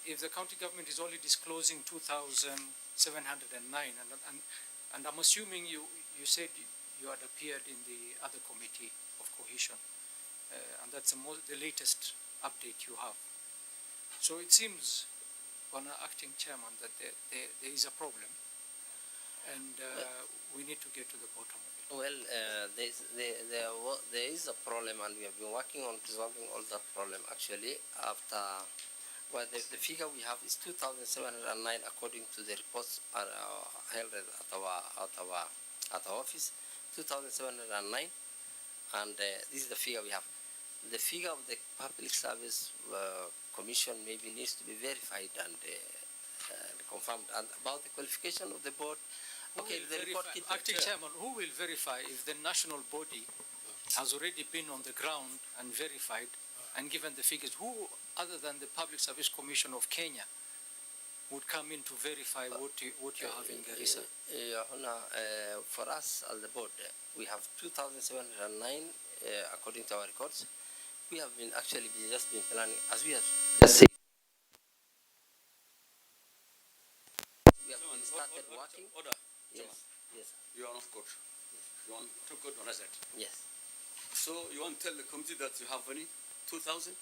if the county government is only disclosing 2,709, and I'm assuming you said you had appeared in the other committee of cohesion, and that's the latest update you have. So it seems, on an acting chairman, that there is a problem, and we need to get to the bottom of it. Well, there is a problem, and we have been working on resolving all that problem. Actually, after the figure we have is 2,709 according to the reports held at our office, 2,709, and this is the figure we have. The figure of the Public Service Commission maybe needs to be verified and confirmed. And about the qualification of the board, okay, the report. Acting Chairman, who will verify if the national body has already been on the ground and verified and given the figures? Who, other than the Public Service Commission of Kenya, would come in to verify what you have in Garissa? For us as the board, we have 2,709 according to our records. We have been just been planning, as we have just said. We have started working. Order. Yes. Yes. You are not coach. Yes. You want to code on that. Yes. So you want to tell the committee that you have only 2,709.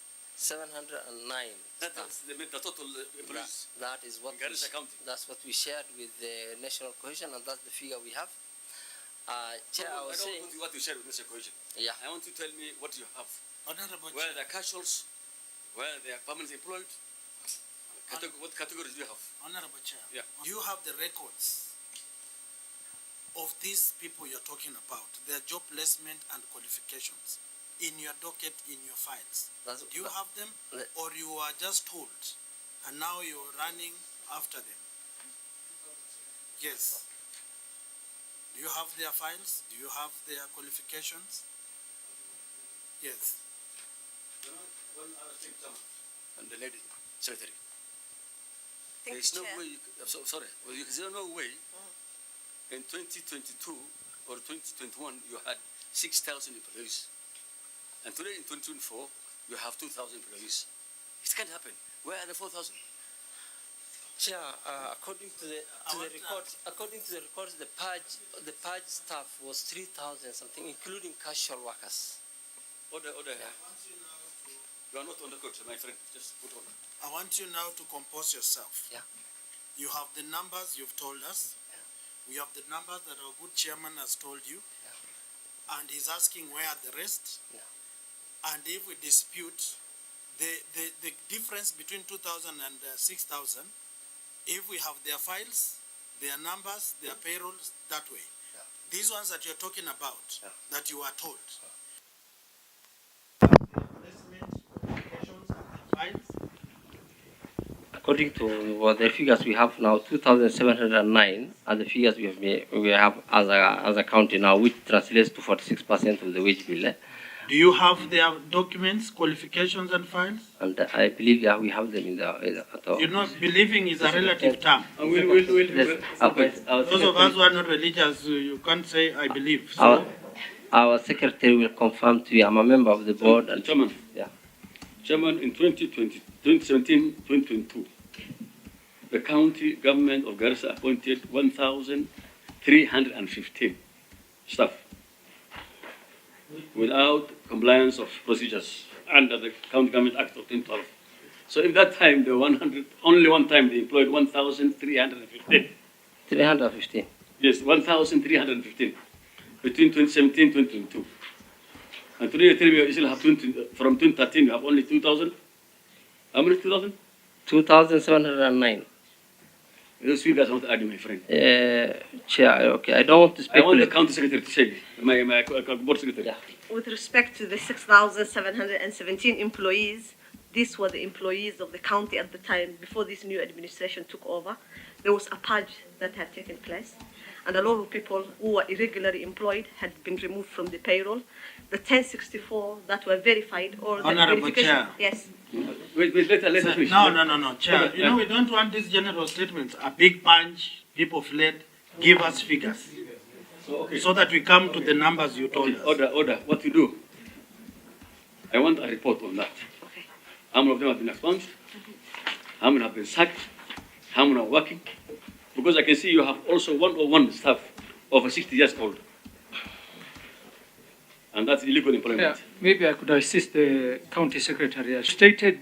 That's the total employees. That is what Garissa County. That's what we shared with the national cohesion, and that's the figure we have. Chair, I was saying, want what you shared with national cohesion. Yeah. I want to tell me what you have. Honorable Where they are casuals, where they are permanently employed. What categories do you have? Honorable Chair, Yeah. do you have the records of these people you're talking about, their job placement and qualifications, in your docket, in your files? Do you have them, or you are just told, and now you're running after them? Yes. Do you have their files? Do you have their qualifications? Yes. One other thing, and the lady secretary. Thank There's you, no Chair. way. Sorry. Well, there's no way. In 2022 or 2021, you had 6,000 employees, and today in 2024, you have 2,000 employees. It can't happen. Where are the 4,000? Chair, according to the records, the purge staff was 3,000 something, including casual workers. Order. Yeah. You are not on the coach, my friend. Just put on. I want you now to compose yourself. Yeah. You have the numbers you've told us. Yeah. We have the numbers that our good chairman has told you. Yeah. And he's asking where are the rest. Yeah. And if we dispute the difference between 2,000 and 6,000, if we have their files, their numbers, their payrolls, that way. Yeah. These ones that you're talking about, that you are told. According to the figures we have now, 2,709 are the figures we have as a county now, which translates to 46% of the wage bill. Do you have their documents, qualifications, and files? And I believe we have them in the. You know, believing is a relative term. Yes. Those of us who are not religious, you can't say I believe. So our secretary will confirm to you. I'm a member of the board. And Chairman. Yeah. Chairman, in 2017, 2022, the county government of Garissa appointed 1,315 staff without compliance of procedures under the County Government Act of 2012. So in that time, only one time they employed 1,315. 315. Yes, 1,315 between 2017 and 2022. And today you tell me you still have from 2013 you have only 2,000. How many 2,000? 2,709. Those figures I want to argue, my friend. Chair, okay, I don't want to speculate. I want the county secretary to say, my board secretary. Yeah. With respect to the 6,717 employees, these were the employees of the county at the time before this new administration took over. There was a purge that had taken place, and a lot of people who were irregularly employed had been removed from the payroll. The 1064 that were verified or the Honorable verification. Chair. Yes. Wait, let us finish. No, Chair. You know, we don't want these general statements. A big punch, people fled. Give us figures. So that we come to the numbers you told us. Order. What you do? I want a report on that. Okay. How many of them have been expunged? how many have been sacked, how many are working? Because I can see you have also 101 staff over 60 years old. And that's illegal employment. Yeah, maybe I could assist the county secretary. I stated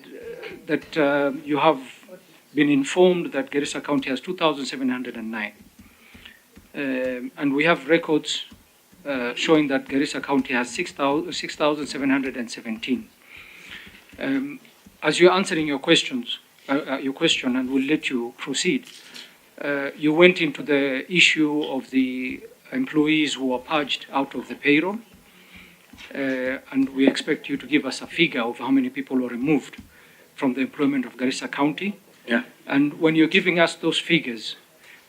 that you have been informed that Garissa County has 2,709. And we have records showing that Garissa County has 6,717. As you're answering your question, and we'll let you proceed, you went into the issue of the employees who were purged out of the payroll, and we expect you to give us a figure of how many people were removed from the employment of Garissa County. Yeah. And when you're giving us those figures,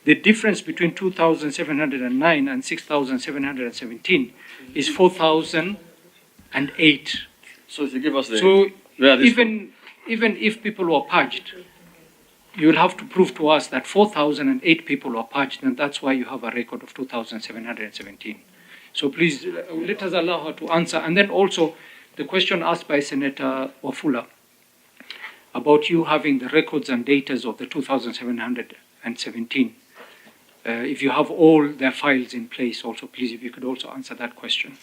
the difference between 2,709 and 6,717 is 4,008. So if you give us the... So even if people were purged, you will have to prove to us that 4,008 people were purged, and that's why you have a record of 2,717. So please, let us allow her to answer. And then also, the question asked by Senator Wafula about you having the records and data of the 2,717. If you have all their files in place also, please, if you could also answer that question.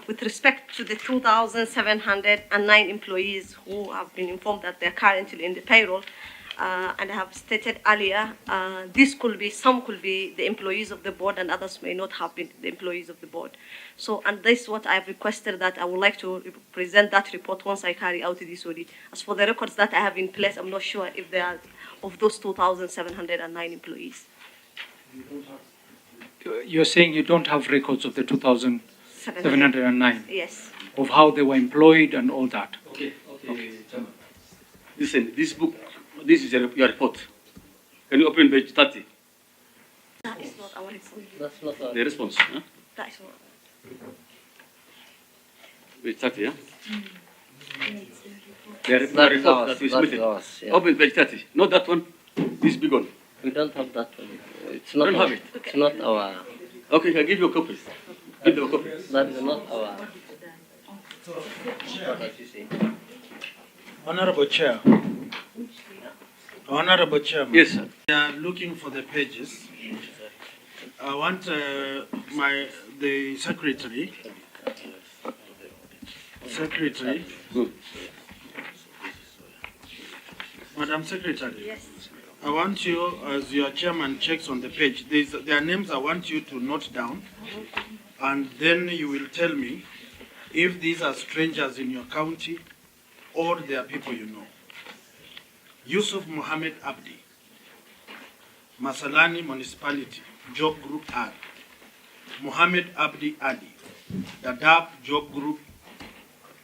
With respect to the 2,709 employees who have been informed that they're currently in the payroll, and I have stated earlier, some could be the employees of the board and others may not have been the employees of the board. So, and this is what I've requested, that I would like to present that report once I carry out this audit. As for the records that I have in place, I'm not sure if they are of those 2,709 employees. You're saying you don't have records of the 2,709? Yes. Of how they were employed and all that? Okay. Listen, this book, this is your report. Can you open page 30? That is not our response. That's not The response, huh? That is not. Page 30, yeah? The report that we submitted. Yeah. Open page 30. Not that one. This big one. We don't have that one. It's not Don't have it. It's not our... Okay, I'll give you a copy. Give them a copy. That is not our... Honorable Chair. Honorable Chairman. Yes, sir. We are looking for the pages. I want the secretary. Madam Secretary. Yes. I want you, as your chairman checks on the page, their names I want you to note down, and then you will tell me if these are strangers in your county or they are people you know. Yusuf Mohammed Abdi, Masalani Municipality, Job Group R. Mohammed Abdi Adi, Dadaab Job Group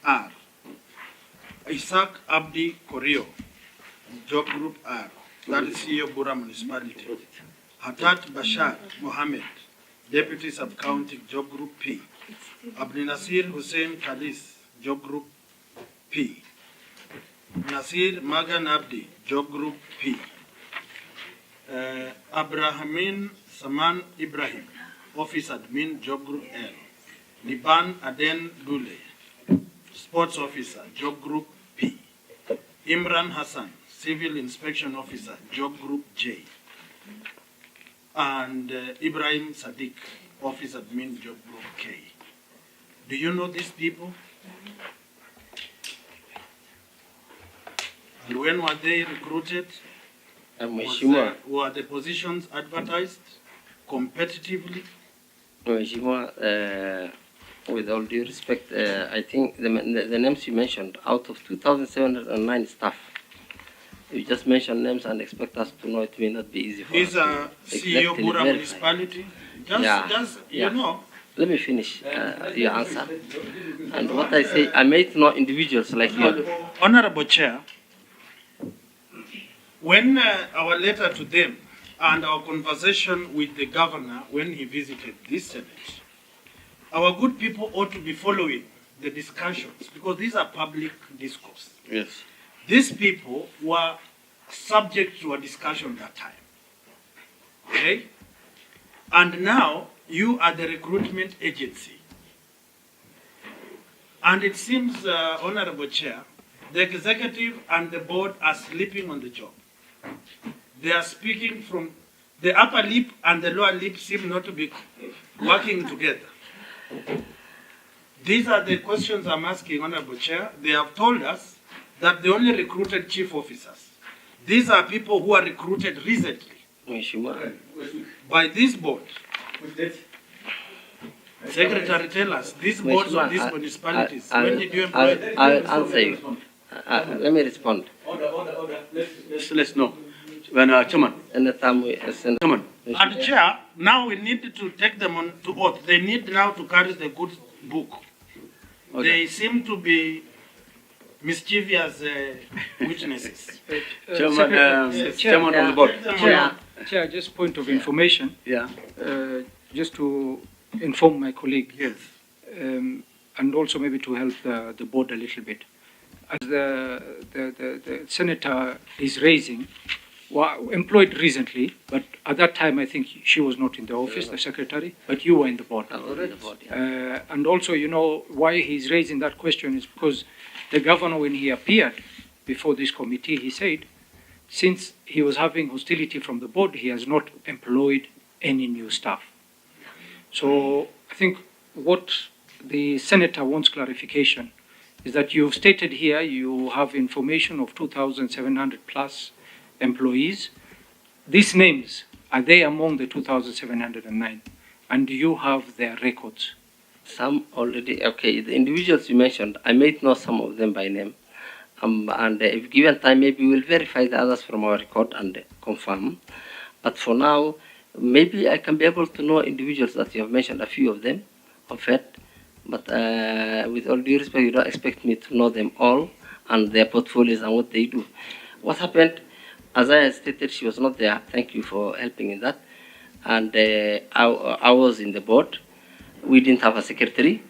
R. Isaac Abdi Korio, Job Group R. That is CEO Bura Municipality. Hatat Bashar Mohammed, Deputy Sub-County, Job Group P. Abdi Nasir Hussein Khalis, Job Group P. Nasir Magan Abdi, Job Group P. Abrahamin Saman Ibrahim, Office Admin, Job Group L. Liban Aden Dule, Sports Officer, Job Group P. Imran Hassan, Civil Inspection Officer, Job Group J. And Ibrahim Sadiq, Office Admin, Job Group K. Do you know these people? And when were they recruited? Were the positions advertised competitively? With all due respect, I think the names you mentioned, out of 2,709 staff, you just mentioned names and expect us to know. It may not be easy for us. Is a CEO Bura Municipality? You know. Let me finish your answer. And what I say, I may know individuals like you. Honorable Chair, when our letter to them and our conversation with the governor when he visited this Senate, our good people ought to be following the discussions because these are public discourse. Yes. These people were subject to a discussion that time. Okay? And now you are the recruitment agency. And it seems, Honorable Chair, the executive and the board are sleeping on the job. They are speaking from the upper lip and the lower lip seem not to be working together. These are the questions I'm asking, Honorable Chair. They have told us that they only recruited chief officers. These are people who are recruited recently by this board. Secretary, tell us, these boards of these municipalities, when did you employ them? I'll answer you. Let me respond. Order. Let's know. When Chairman. Chairman. And Chair, now we need to take them on to oath. They need now to carry the good book. Okay. They seem to be mischievous witnesses. Chairman of the board. Chair, just point of information. Yeah. Just to inform my colleague. Yes. And also maybe to help the board a little bit. As the senator is raising, employed recently, but at that time I think she was not in the office, the secretary, but you were in the board. And also, you know, why he's raising that question is because the governor, when he appeared before this committee, he said, since he was having hostility from the board, he has not employed any new staff. So I think what the senator wants clarification is that you've stated here you have information of 2,700 plus employees. These names, are they among the 2,709? And do you have their records? Some already, okay, the individuals you mentioned, I might know some of them by name. And if given time, maybe we'll verify the others from our record and confirm. But for now, maybe I can be able to know individuals that you have mentioned, a few of them, of it. But with all due respect, you don't expect me to know them all and their portfolios and what they do. What happened, as I stated, she was not there. Thank you for helping in that. And I was in the board. We didn't have a secretary.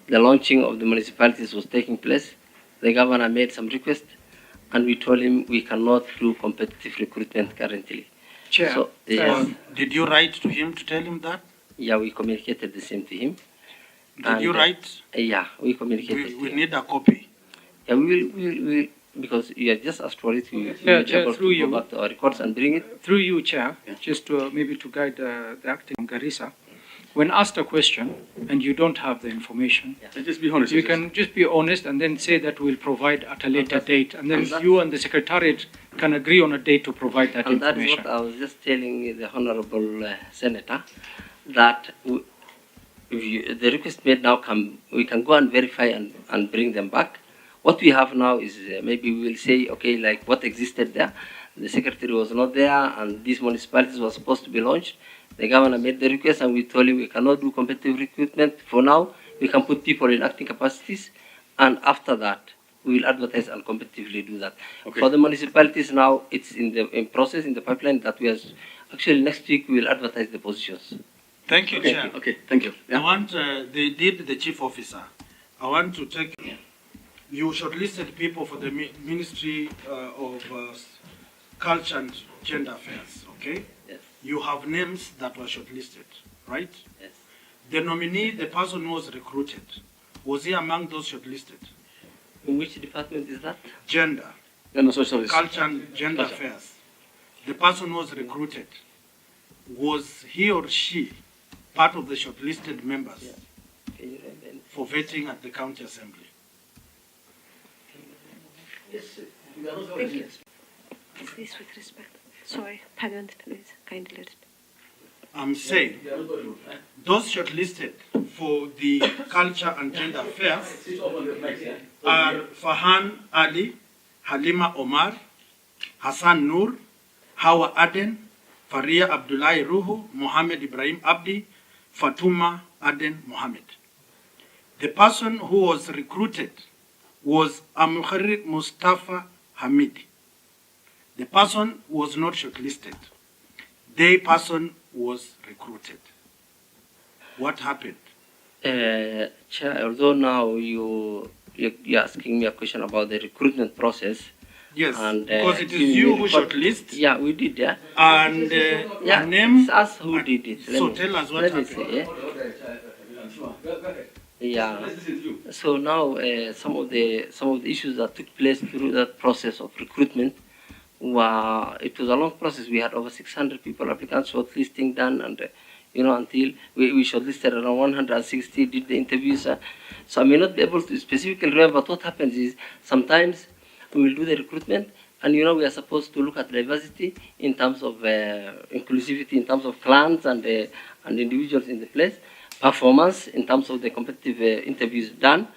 The launching of the municipalities was taking place. The governor made some requests, and we told him we cannot do competitive recruitment currently. Chair, so, yes. Did you write to him to tell him that? Yeah, we communicated the same to him. Did you write? Yeah, we communicated. We need a copy. Yeah, we will, because you have just asked for it. We Chair, through you, go back to our records and bring it. Through you, Chair, just to maybe to guide the acting from Garissa. When asked a question and you don't have the information, Just be honest. you can just be honest and then say that we'll provide at a later date. And then you and the Secretariat can agree on a date to provide that and information. That is what I was just telling the Honorable Senator, that if the request made now we can go and verify and bring them back. What we have now is maybe we will say, okay, like what existed there. The Secretary was not there and these municipalities were supposed to be launched. The governor made the request and we told him we cannot do competitive recruitment for now. We can put people in acting capacities, and after that we will advertise and competitively do that. Okay. For the municipalities now, it's in process, in the pipeline that we are, actually next week we will advertise the positions. Thank you, Chair. Okay, thank you. Yeah. I want, they did the chief officer. I want to take, you shortlisted people for the Ministry of Culture and Gender Affairs, okay? Yes. You have names that were shortlisted, right? Yes. The nominee, the person who was recruited, was he among those shortlisted? In which department is that? Gender. Social Culture and Gender Affairs. The person who was recruited, was he or she part of the shortlisted members for vetting at the county assembly? Yes. Thank you. Please, with respect. Sorry, pardon, please, kindly. I'm saying those shortlisted for the Culture and Gender Affairs are Fahan Ali, Halima Omar, Hassan Noor, Hawa Aden, Faria Abdullahi Ruhu, Mohammed Ibrahim Abdi, Fatuma Aden Mohammed. The person who was recruited was Amukharir Mustafa Hamidi. The person was not shortlisted. The person was recruited. What happened? Chair, although now you're asking me a question about the recruitment process. Yes, and, because it is you who shortlist. Yeah, we did, yeah. And yeah, name. It's us who did it. So tell us what happened. Say, yeah. So now some of the issues that took place through that process of recruitment it was a long process. We had over 600 people applicants, shortlisting done, and until we shortlisted around 160, did the interviews. So I may not be able to specifically remember, but what happens is sometimes we will do the recruitment, and we are supposed to look at diversity in terms of inclusivity, in terms of clans and individuals in the place, performance in terms of the competitive interviews done,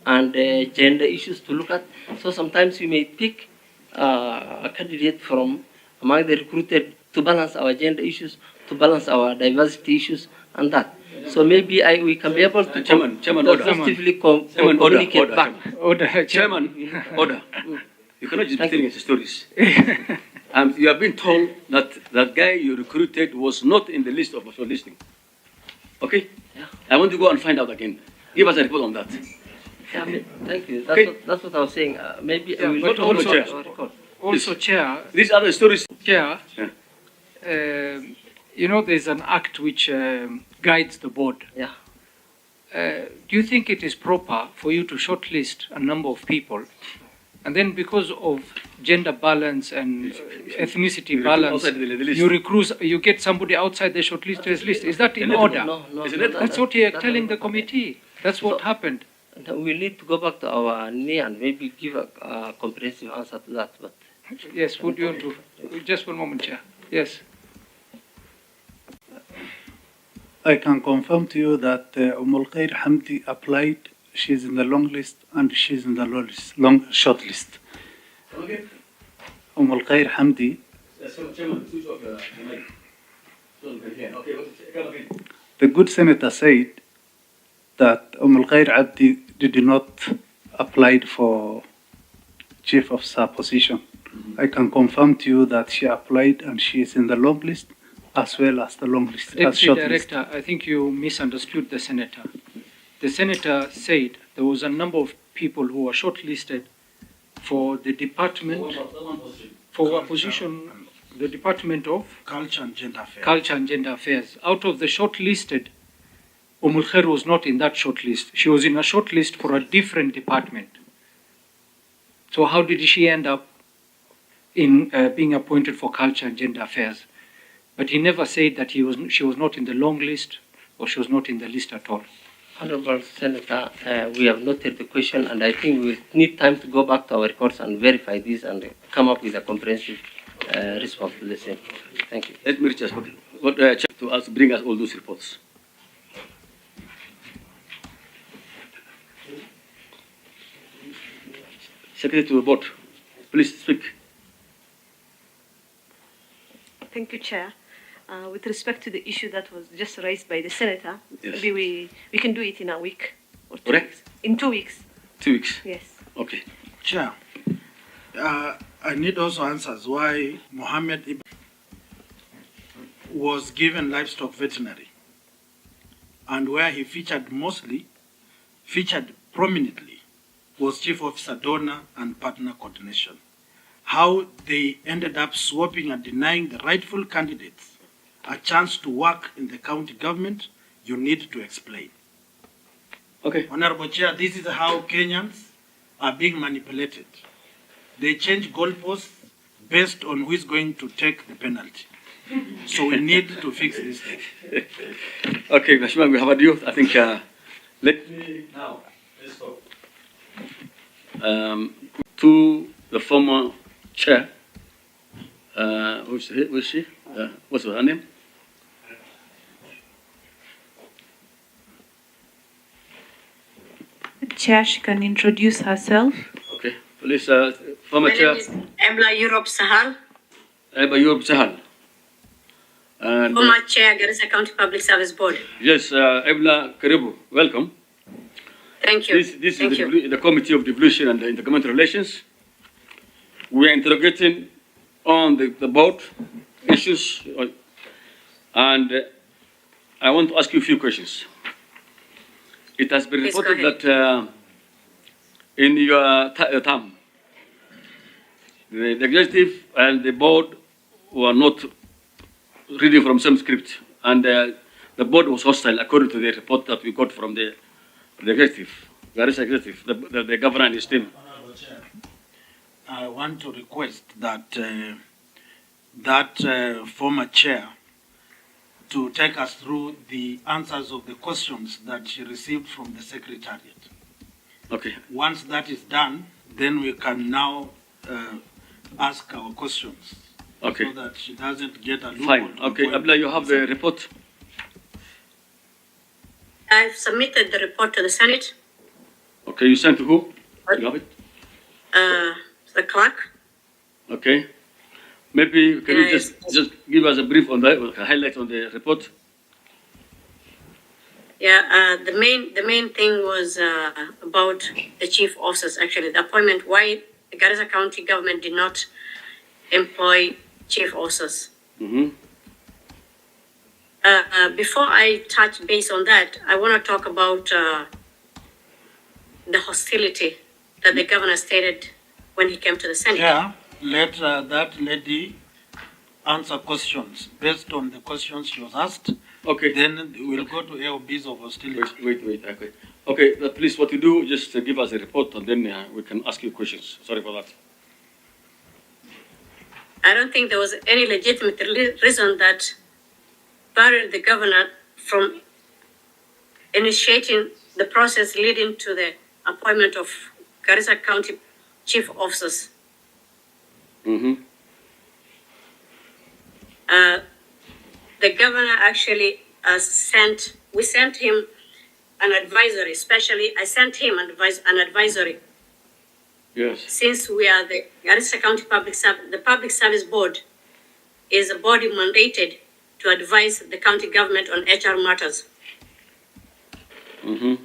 and gender issues to look at. So sometimes we may pick a candidate from among the recruited to balance our gender issues, to balance our diversity issues, and that. So maybe we can be able to Chairman, order. positively Chairman, communicate order, back. Order. Chairman, order. You cannot just be telling us stories. You have been told that that guy you recruited was not in the list of shortlisting. Okay? Yeah. I want to go and find out again. Give us a report on that. Yeah, thank you. Okay. That's what I was saying. Maybe Yeah, we will but not also- record. Also, Chair, These are the stories. Chair, Yeah. there's an act which guides the board. Yeah. Do you think it is proper for you to shortlist a number of people, and then because of gender balance and ethnicity balance, outside the list. you get somebody outside the shortlisters list? Is that in order? No, Isn't it? That's what you're telling the committee. That's what happened. We need to go back to our knee and maybe give a comprehensive answer to that. But Yes, would you want to? Just one moment, Chair. Yes. I can confirm to you that Al Khair Hamdi applied. She's in the long list and she's in the short list. Okay. Al Khair Hamdi, Chairman, switch off the mic. So we can hear. Okay, come again. the good senator said that Al Khair Abdi did not apply for chief of staff position. I can confirm to you that she applied and she is in the long list as well as the long list, as Deputy short list. Director, I think you misunderstood the senator. The senator said there was a number of people who were shortlisted for the department, for a position, the Department of Culture and Gender Affairs. Culture and Gender Affairs. Out of the shortlisted, Khair was not in that shortlist. She was in a shortlist for a different department. So how did she end up in being appointed for Culture and Gender Affairs? But he never said that she was not in the long list or she was not in the list at all. Honorable Senator, we have noted the question, and I think we need time to go back to our records and verify this and come up with a comprehensive response to the same. Thank you. Let me just check to us, bring us all those reports. Secretary to the board, please speak. Thank you, Chair. With respect to the issue that was just raised by the senator, Yes. maybe we can do it in a week or 2 Correct. weeks. In 2 weeks, 2 weeks. yes. Okay. Chair, I need also answers why Mohammed Ibn was given livestock veterinary and where he featured prominently was Chief Officer Donor and Partner Coordination. How they ended up swapping and denying the rightful candidates a chance to work in the county government, you need to explain. Okay. Honorable Chair, this is how Kenyans are being manipulated. They change goalposts based on who is going to take the penalty. So we need to fix this thing. Okay, Mheshimiwa, we have heard you. I think let me now let's go to the former chair. Who's she? What's her name? Chair, she can introduce herself. Okay, please, former My chair. name is Emla Europe Sahal, Eba Yurub Sahal. And former chair, Garissa.public Service Board. yes, Ebla Karibu, welcome. Thank you. This Thank is you. the Committee of Devolution and Intergovernmental Relations. We are interrogating on the board issues, and I want to ask you a few questions. It has been Please go reported that in your term, the executive and the board were not reading from some script, and the board was hostile according to the report that we got from the executive, Garissa executive, the governor and his team. I want to request that former chair to take us through the answers of the questions that she received from the Secretariat. Okay. Once that is done, then we can now ask our questions. Okay. So that she doesn't get a loophole. Fine. Okay. Abla, you have the report? I've submitted the report to the Senate, Okay. You sent to who? You have it? the clerk. Okay. Maybe can you just give us a brief on that, a highlight on the report? Yeah, the main thing was about the chief officers, actually, the appointment, why the Garissa County government did not employ chief officers. Mm-hmm. Before I touch base on that, I want to talk about the hostility that the governor stated when he came to the Senate. Yeah, let that lady answer questions based on the questions she was asked. Okay. Then we'll go to AOBs of hostility. Wait. Okay. Please, what you do, just give us a report and then we can ask you questions. Sorry for that. I don't think there was any legitimate reason that barred the governor from initiating the process leading to the appointment of Garissa County chief officers. Mm-hmm. The governor actually we sent him an advisory, especially I sent him an advisory. Yes. Since we are the Garissa County the Public Service Board is a body mandated to advise the county government on HR matters. Mm-hmm.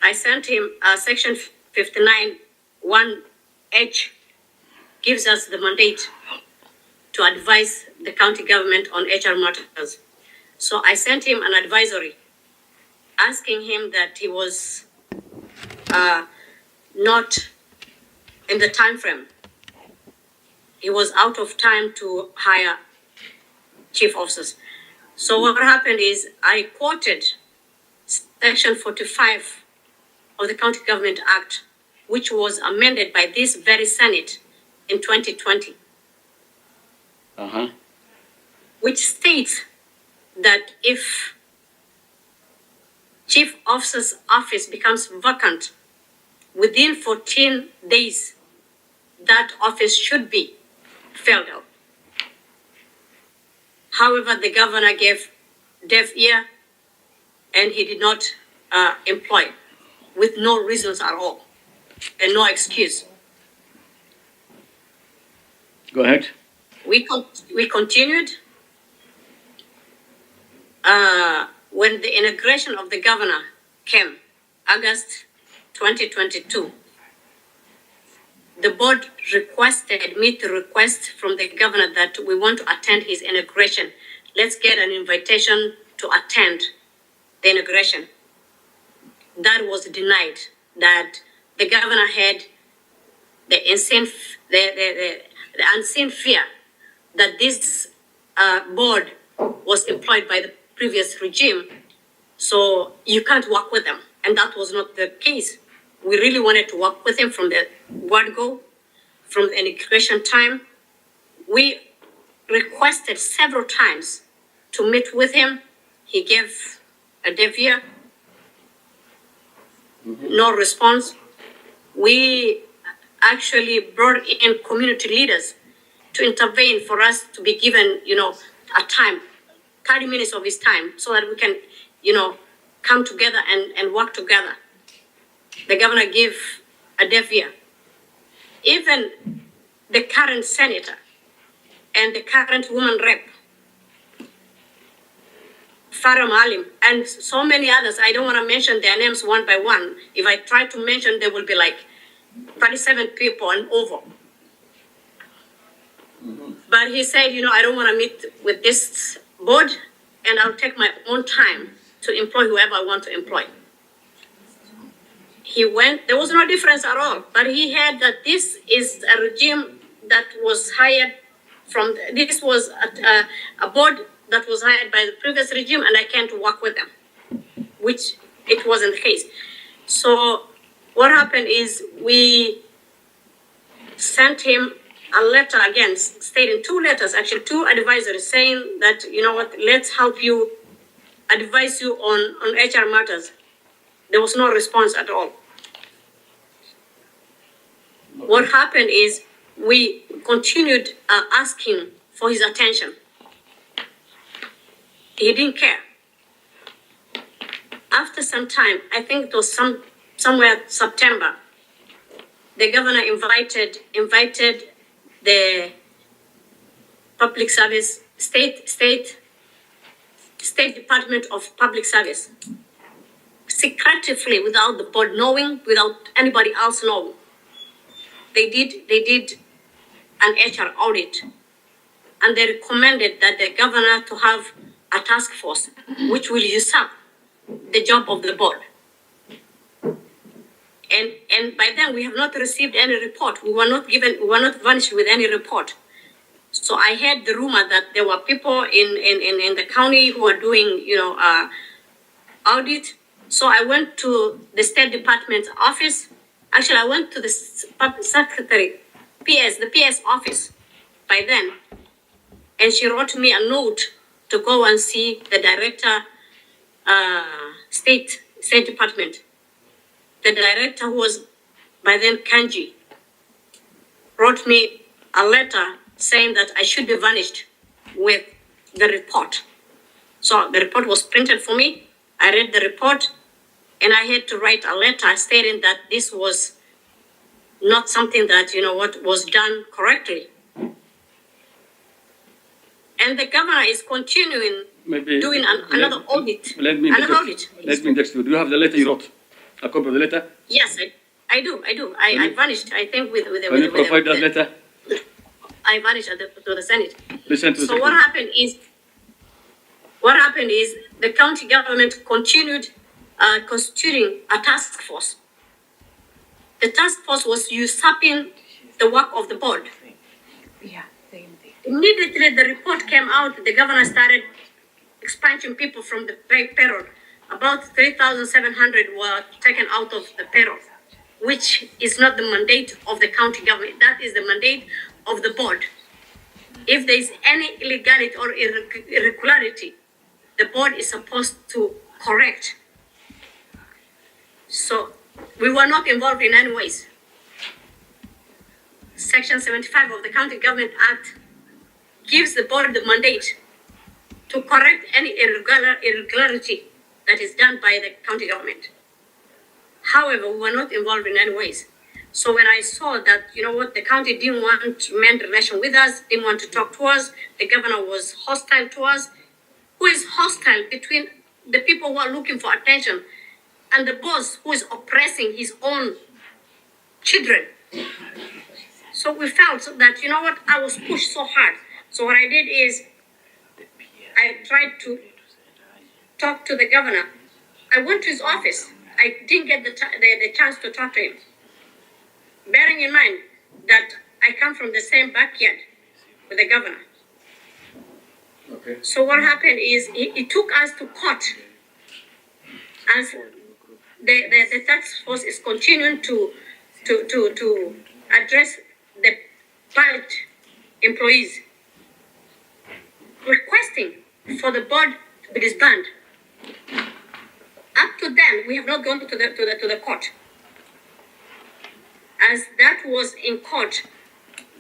I sent him section 59(1)(h) gives us the mandate to advise the county government on HR matters. So I sent him an advisory asking him that he was not in the time frame. He was out of time to hire chief officers. So what happened is I quoted section 45 of the County Government Act, which was amended by this very Senate in 2020. Uh-huh. Which states that if chief officer's office becomes vacant within 14 days, that office should be filled out. However, the governor gave deaf ear and he did not employ with no reasons at all and no excuse. Go ahead. We continued when the inauguration of the governor came, August 2022. The board requested me to request from the governor that we want to attend his inauguration. Let's get an invitation to attend the inauguration. That was denied. That the governor had the unseen fear that this board was employed by the previous regime, so you can't work with them. And that was not the case. We really wanted to work with him from the word go, from the inauguration time. We requested several times to meet with him. He gave a deaf ear, no response. We actually brought in community leaders to intervene for us to be given, a time, 30 minutes of his time, so that we can, come together and work together. The governor gave a deaf ear. Even the current senator and the current woman rep, Farah Maalim, and so many others, I don't want to mention their names one by one. If I try to mention, there will be like 37 people and over. But he said, I don't want to meet with this board, and I'll take my own time to employ whoever I want to employ. He went, there was no difference at all, but he had that this is a regime that was hired from, this was a board that was hired by the previous regime, and I can't work with them, which it wasn't the case. So what happened is we sent him a letter again, stating 2 letters, actually 2 advisories, saying that, you know what, let's help you, advise you on HR matters. There was no response at all. What happened is we continued asking for his attention. He didn't care. After some time, I think it was somewhere September, the governor invited the public service, state Department of Public Service, secretively, without the board knowing, without anybody else knowing. They did an HR audit, and they recommended that the governor to have a task force which will usurp the job of the board. And by then we have not received any report. We were not furnished with any report. So I heard the rumor that there were people in the county who are doing, audit. So I went to the State Department's office. Actually, I went to the secretary, the PS office by then. And she wrote me a note to go and see the director, State Department. The director, who was by then Kanji, wrote me a letter saying that I should be vanished with the report. So the report was printed for me. I read the report, and I had to write a letter stating that this was not something that, was done correctly. And the governor is continuing doing another audit. Let me index you. Do you have the letter you wrote? A copy of the letter? Yes, I do. I vanished, I think, with the... Can you provide that letter? I vanished to the Senate. Listen to so what happened is the county government continued constituting a task force. The task force was usurping the work of the board. Yeah. Immediately the report came out, the governor started expunging people from the payroll. About 3,700 were taken out of the payroll, which is not the mandate of the county government. That is the mandate of the board. If there is any illegality or irregularity, the board is supposed to correct. So we were not involved in any ways. Section 75 of the County Government Act gives the board the mandate to correct any irregularity that is done by the county government. However, we were not involved in any ways. So when I saw that, the county didn't want to mend relation with us, didn't want to talk to us, the governor was hostile to us. Who is hostile between the people who are looking for attention and the boss who is oppressing his own children? So we felt that, I was pushed so hard. So what I did is I tried to talk to the governor. I went to his office. I didn't get the chance to talk to him. Bearing in mind that I come from the same backyard with the governor. Okay. So what happened is he took us to court. And the task force is continuing to address the pilot employees, requesting for the board to be disbanded. Up to then, we have not gone to the court. As that was in court,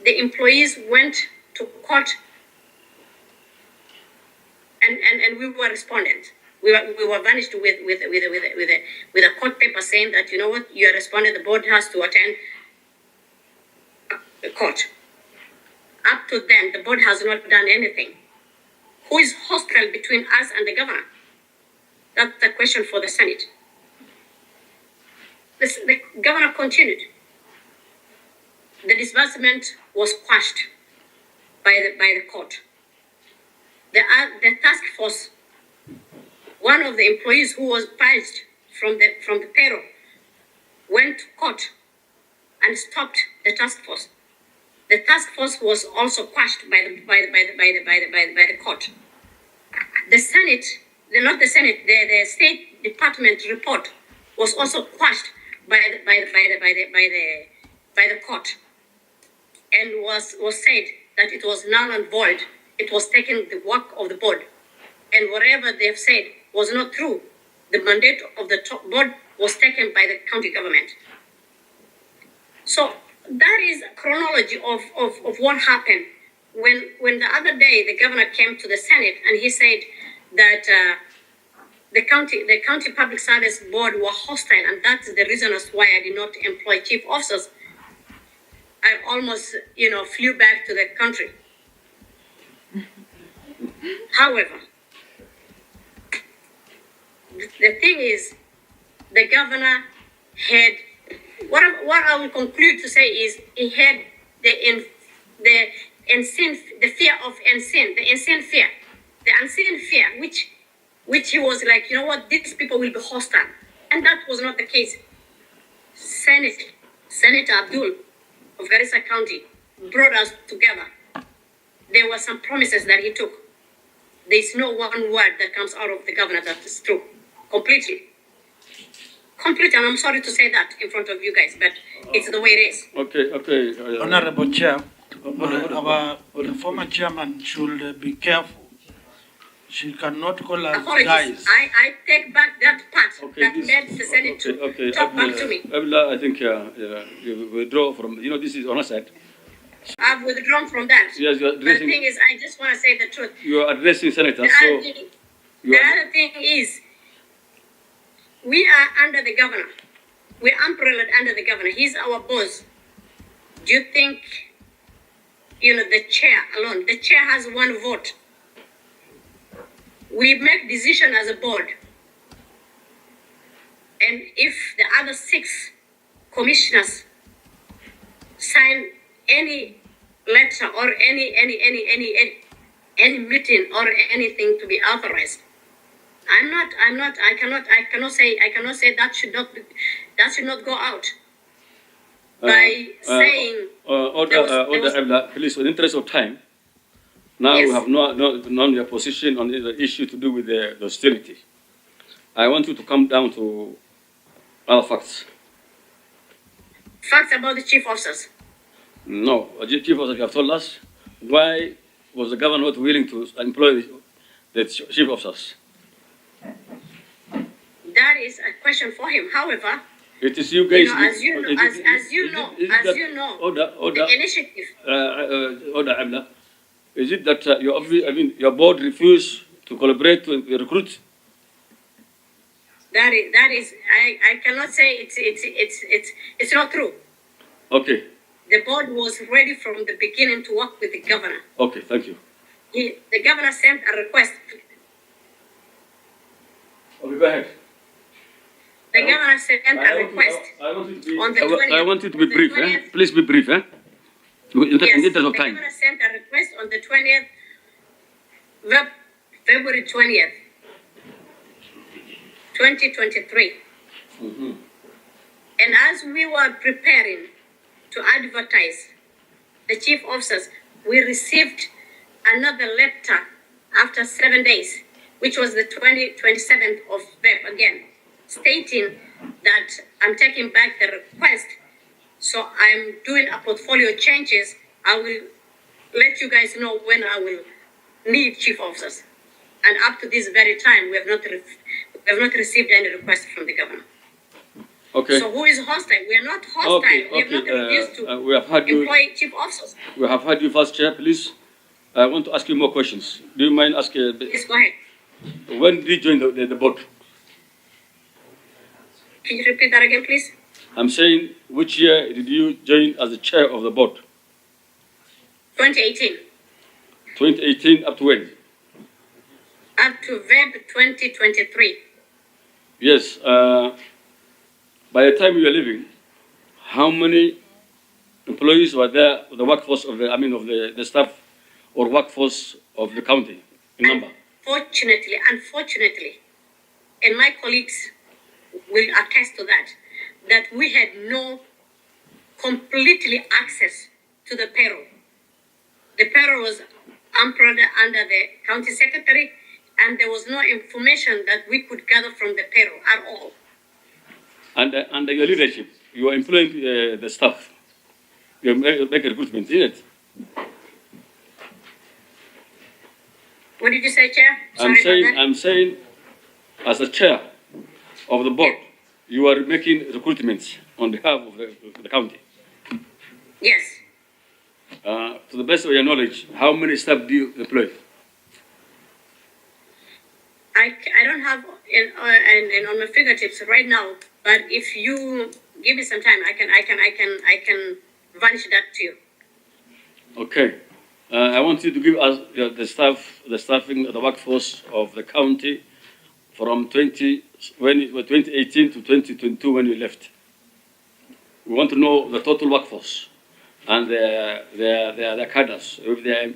the employees went to court, and we were respondent. We were vanished with a court paper saying that, you are respondent. The board has to attend the court. Up to then, the board has not done anything. Who is hostile between us and the governor? That's the question for the Senate. The governor continued. The disbursement was quashed by the court. The task force, one of the employees who was purged from the payroll, went to court and stopped the task force. The task force was also quashed by the court. The Senate, not the Senate, the State Department report was also quashed by the court. and was said that it was null and void. It was taken the work of the board, and whatever they've said was not true. The mandate of the board was taken by the county government. So that is a chronology of what happened. When the other day the governor came to the Senate and he said that the county public service board were hostile, and that's the reason as why I did not employ chief officers, I almost, flew back to the country. However, the thing is, the governor had, what I will conclude to say is, he had the fear of unseen, the unseen fear, the unseen fear, which he was like, you know what, these people will be hostile. And that was not the case. Senator Abdul of Garissa County brought us together. There were some promises that he took. There's no one word that comes out of the governor that is true. Completely, and I'm sorry to say that in front of you guys, but it's the way it is. Okay. Honorable Chair, the former chairman should be careful. She cannot call us Apologies. guys. I take back that part that this- made the Senate to talk back to me. Abla, I think you withdraw from, this is on our side. I've withdrawn from that. Yes, you're But the addressing, thing is, I just want to say the truth. you are addressing senators, The so other thing- you the are, other thing is, we are under the governor. We're umbrellaed under the governor. He's our boss. Do you think, the chair alone, the chair has one vote. We make decision as a board. And if the other 6 commissioners sign any letter or any meeting or anything to be authorized, I cannot say that should not go out by saying Order, there was- Abla, please, in the interest of time, now we Yes. have known your position on the issue to do with the hostility. I want you to come down to other facts. facts about the chief officers. No, Chief Officer, you have told us, why was the governor not willing to employ the chief officers? That is a question for him. However, It is you guys. as you know, Order, the initiative. Order, Abla. Is it that your board refused to collaborate to recruit? That is. I cannot say it's not true. Okay, The board was ready from the beginning to work with the governor. okay, thank you. The governor sent a request. Okay, go ahead. The governor sent a request on the 20th. I want you to be on the brief, 20th. Please be brief, In the Yes, interest of the time. governor sent a request on the 20th, February 20th, 2023. And as we were preparing to advertise the chief officers, we received another letter after 7 days, which was the 27th of Feb again, stating that I'm taking back the request. So I'm doing a portfolio changes. I will let you guys know when I will need chief officers. And up to this very time, we have not received any request from the governor. Okay. So who is hostile? We are not hostile. We have not refused to we have had you. employ chief officers. We have had you first, Chair. Please, I want to ask you more questions. Do you mind asking? Please go ahead. When did you join the board? Can you repeat that again, please? I'm saying, which year did you join as the chair of the board? 2018. 2018 up to when? Up to Feb 2023. Yes. By the time you were leaving, how many employees were there? The workforce of the staff or workforce of the county in number? Unfortunately, and my colleagues will attest to that, that we had no completely access to the payroll. The payroll was umbrella under the county secretary, and there was no information that we could gather from the payroll at all. And under your leadership, you were employing the staff. You make a recruitment, isn't it? What did you say, Chair? Sorry about that. I'm saying, as a chair of the board, you are making recruitments on behalf of the county. Yes. To the best of your knowledge, how many staff do you employ? I don't have and on my fingertips right now, but if you give me some time, I can vanish that to you. Okay. I want you to give us the staffing, the workforce of the county from 2018 to 2022 when you left. We want to know the total workforce and their cadres, if they are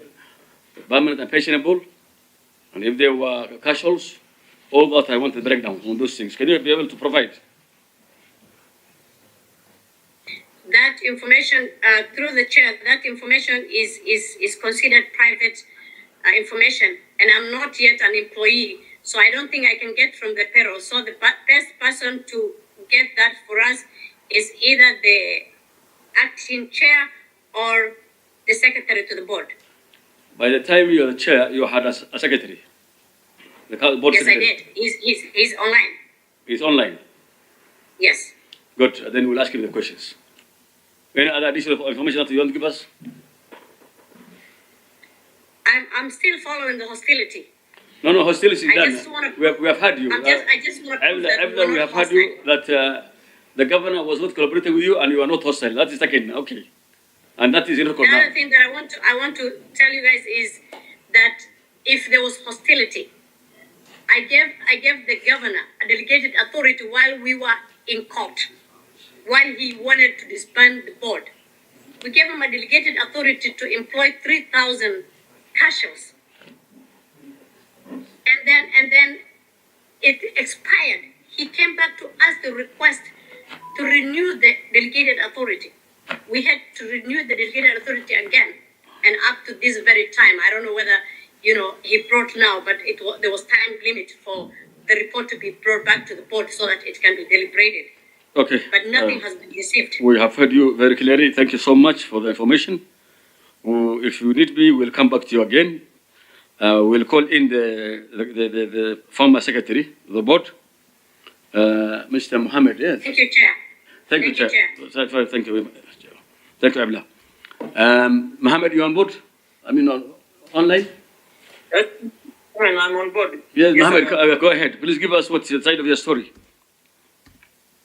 permanent and pensionable, and if they were casuals. All that I want to break down on those things. Can you be able to provide? That information, through the chair, that information is considered private information, and I'm not yet an employee, so I don't think I can get from the payroll. So the best person to get that for us is either the acting chair or the secretary to the board. By the time you were the chair, you had a secretary. The board yes, secretary. I did. He's online. He's online. Yes. Good. Then we'll ask him the questions. Any other additional information that you want to give us? I'm still following the hostility. No, hostility is done. We have heard you. I just want to prove that we have heard you that the governor was not collaborating with you and you are not hostile. That is second. Okay. And that is in record now. The other thing that I want to tell you guys is that if there was hostility, I gave the governor a delegated authority while we were in court, while he wanted to disband the board. We gave him a delegated authority to employ 3,000 casuals. And then it expired. He came back to us to request to renew the delegated authority. We had to renew the delegated authority again. And up to this very time, I don't know whether he brought now, but there was time limit for the report to be brought back to the board so that it can be deliberated. Okay. But nothing has been received. We have heard you very clearly. Thank you so much for the information. If you need me, we'll come back to you again. We'll call in the former secretary of the board, Mr. Mohammed. Yes. Thank you, Chair. Thank you, Chair. Thank you. Thank you, Abla. Mohammed, you on board? I mean, online? Yes, I'm on board. Yes, Mohammed, go ahead. Please give us what's the side of your story.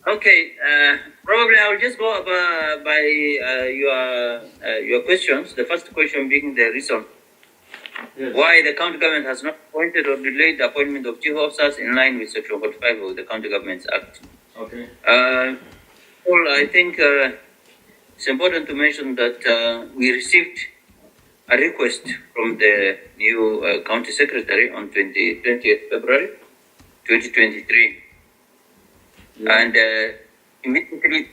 Okay, probably I'll just go by your questions. The first question being the reason why the county government has not appointed or delayed the appointment of chief officers in line with Section 45 of the County Governments Act. Okay. Well, I think it's important to mention that we received a request from the new county secretary on 20th February 2023. Yeah. And immediately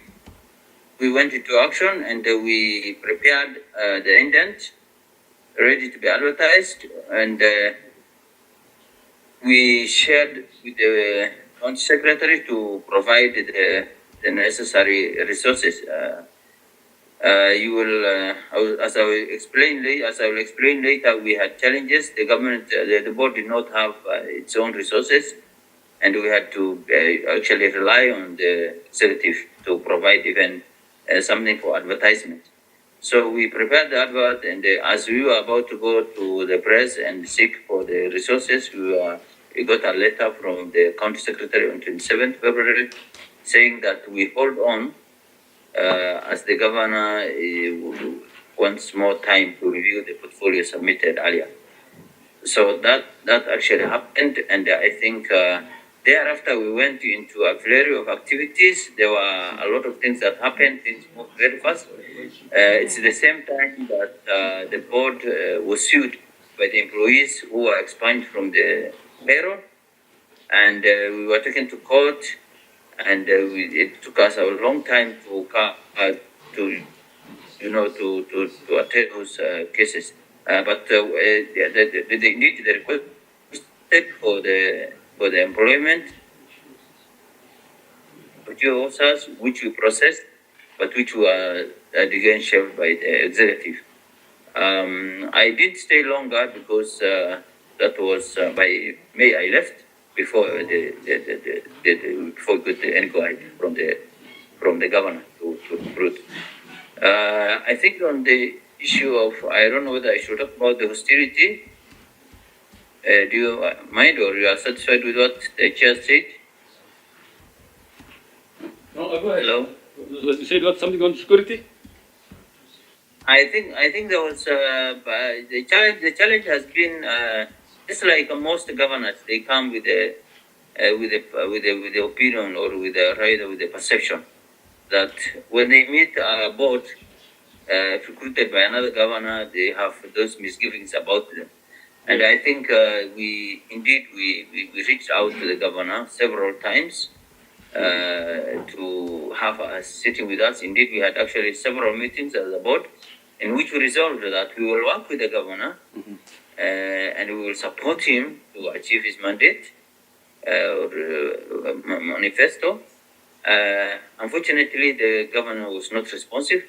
we went into action and we prepared the indent ready to be advertised, and we shared with the county secretary to provide the necessary resources. You will, as I will explain later, we had challenges. The government, the board did not have its own resources, and we had to actually rely on the executive to provide even something for advertisement. So we prepared the advert, and as we were about to go to the press and seek for the resources, we got a letter from the county secretary on 27th February saying that we hold on as the governor wants more time to review the portfolio submitted earlier. So that actually happened, and I think thereafter we went into a flurry of activities. There were a lot of things that happened. Things moved very fast. It's the same time that the board was sued by the employees who were expunged from the payroll, and we were taken to court, and it took us a long time to attend those cases. But indeed the request for the employment of officers, which we processed, but which were again shelved by the executive. I did stay longer because that was by May I left before before we could inquire from the governor to recruit. I think on the issue of, I don't know whether I should talk about the hostility. Do you mind, or you are satisfied with what the chair said? No, go ahead. Hello. You said what, something on security? I think there was the challenge. The challenge has been just like most governors. They come with the opinion, or with the perception that when they meet a board recruited by another governor, they have those misgivings about them. And I think we reached out to the governor several times to have a sitting with us. Indeed, we had actually several meetings as a board in which we resolved that we will work with the governor and we will support him to achieve his mandate or manifesto. Unfortunately, the governor was not responsive,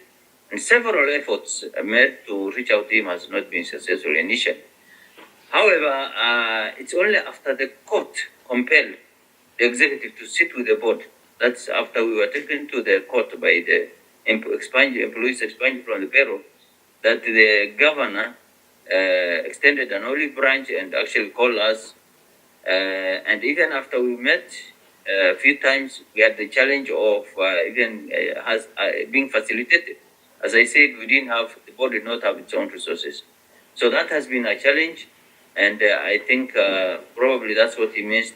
and several efforts made to reach out to him has not been successful initially. However, it's only after the court compelled the executive to sit with the board, that's after we were taken to the court by the employees expunged from the payroll, that the governor extended an olive branch and actually called us. And even after we met a few times, we had the challenge of being facilitated. As I said, the board did not have its own resources. So that has been a challenge. And I think probably that's what he means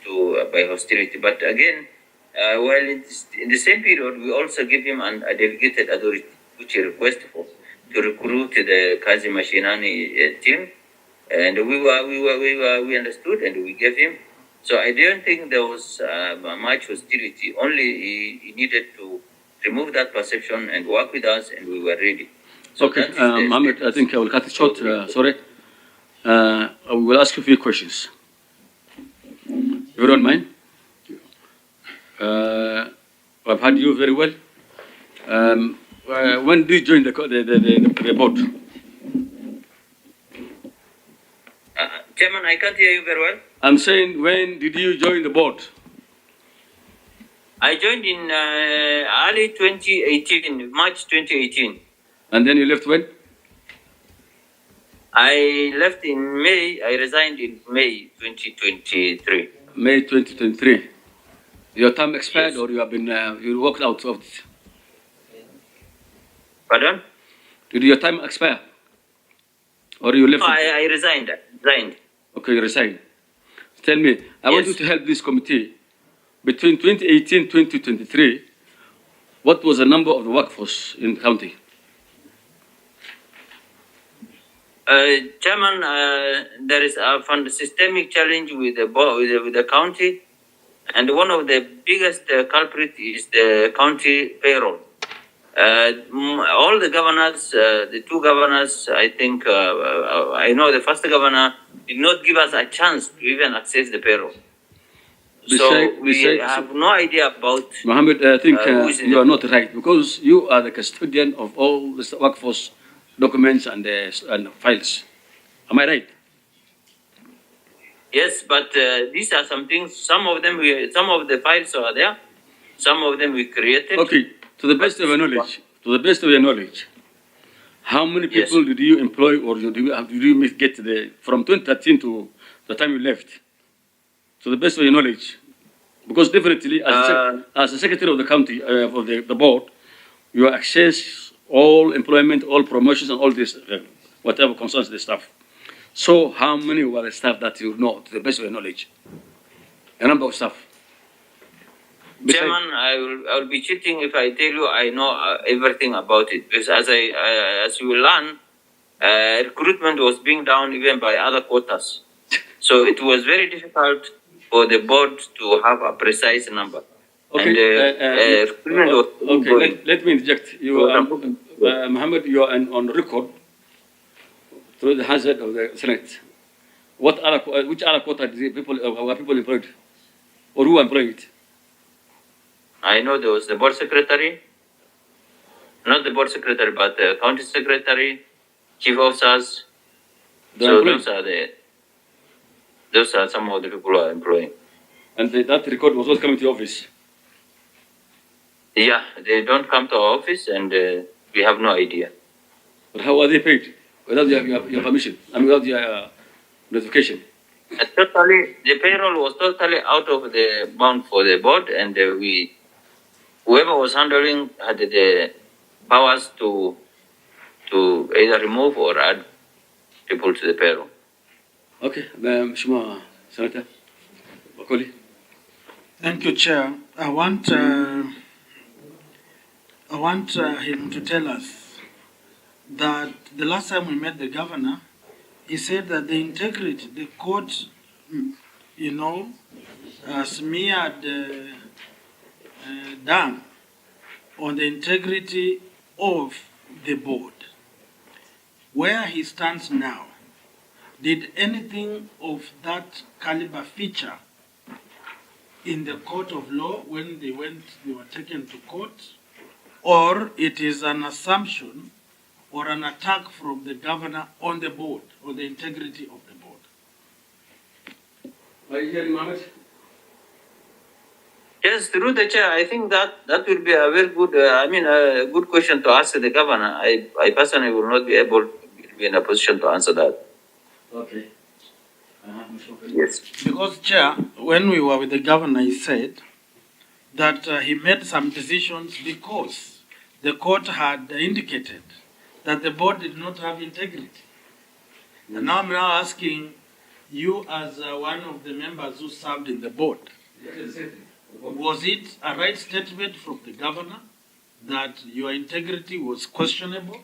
by hostility. But again, while in the same period, we also give him a delegated authority, which he requested for, to recruit the Kazi Mashinani team. And we understood, and we gave him. So I don't think there was much hostility. Only he needed to remove that perception and work with us, and we were ready. So okay, Mohammed, I think I will cut it short. Sorry. I will ask you a few questions. If you don't mind. I've heard you very well. When did you join the board? Chairman, I can't hear you very well. I'm saying, when did you join the board? I joined in early 2018, March 2018. And then you left when? I left in May. I resigned in May 2023. May 2023. Your term expired, Yes. or you have been you walked out of it? Pardon? Did your time expire, or you left? No, I resigned. Okay, you resigned. Tell me, I want you to help this committee. Between 2018 and 2023, what was the number of the workforce in the county? Chairman, there is a systemic challenge with the county, and one of the biggest culprit is the county payroll. All the governors, the two governors, I think, I know the first governor did not give us a chance to even access the payroll. We have no idea about. Mohammed, I think you are not right, because you are the custodian of all the workforce documents and files. Am I right? Yes, but these are some things. Some of the files are there. Some of them we created. Okay. To the best of your knowledge, how many people did you employ, or did you get from 2013 to the time you left? To the best of your knowledge, because definitely as a secretary of the county of the board, you access all employment, all promotions, and all this whatever concerns the staff. So how many were the staff that you know, to the best of your knowledge? A number of staff. Chairman, I will be cheating if I tell you I know everything about it, because as you will learn, recruitment was being done even by other quotas. So it was very difficult for the board to have a precise number. Okay. And recruitment was okay. Let me interject. You, Mohammed, you are on record through the hazard of the Senate. Which other quota did were people employed, or who employed it? I know there was the board secretary, not the board secretary, but the county secretary, chief officers. So those are some of the people who are employing. And that record was not coming to your office? Yeah, they don't come to our office, and we have no idea. But how are they paid? Without your permission, and without your notification? Totally, the payroll was totally out of the bound for the board, and whoever was handling had the powers to either remove or add people to the payroll. Okay, Shuma, Senator Bakoli. Thank you, Chair. I want him to tell us that the last time we met the governor, he said that the integrity, the court, smeared down on the integrity of the board. Where he stands now, did anything of that caliber feature in the court of law when they were taken to court, or it is an assumption or an attack from the governor on the board, or the integrity of the board? Are you hearing, Mohammed? Yes, through the chair, I think that will be a very good, a good question to ask the governor. I personally will not be able to be in a position to answer that. Okay. Yes. Because, Chair, when we were with the governor, he said that he made some decisions because the court had indicated that the board did not have integrity. And now I'm now asking you as one of the members who served in the board, was it a right statement from the governor that your integrity was questionable,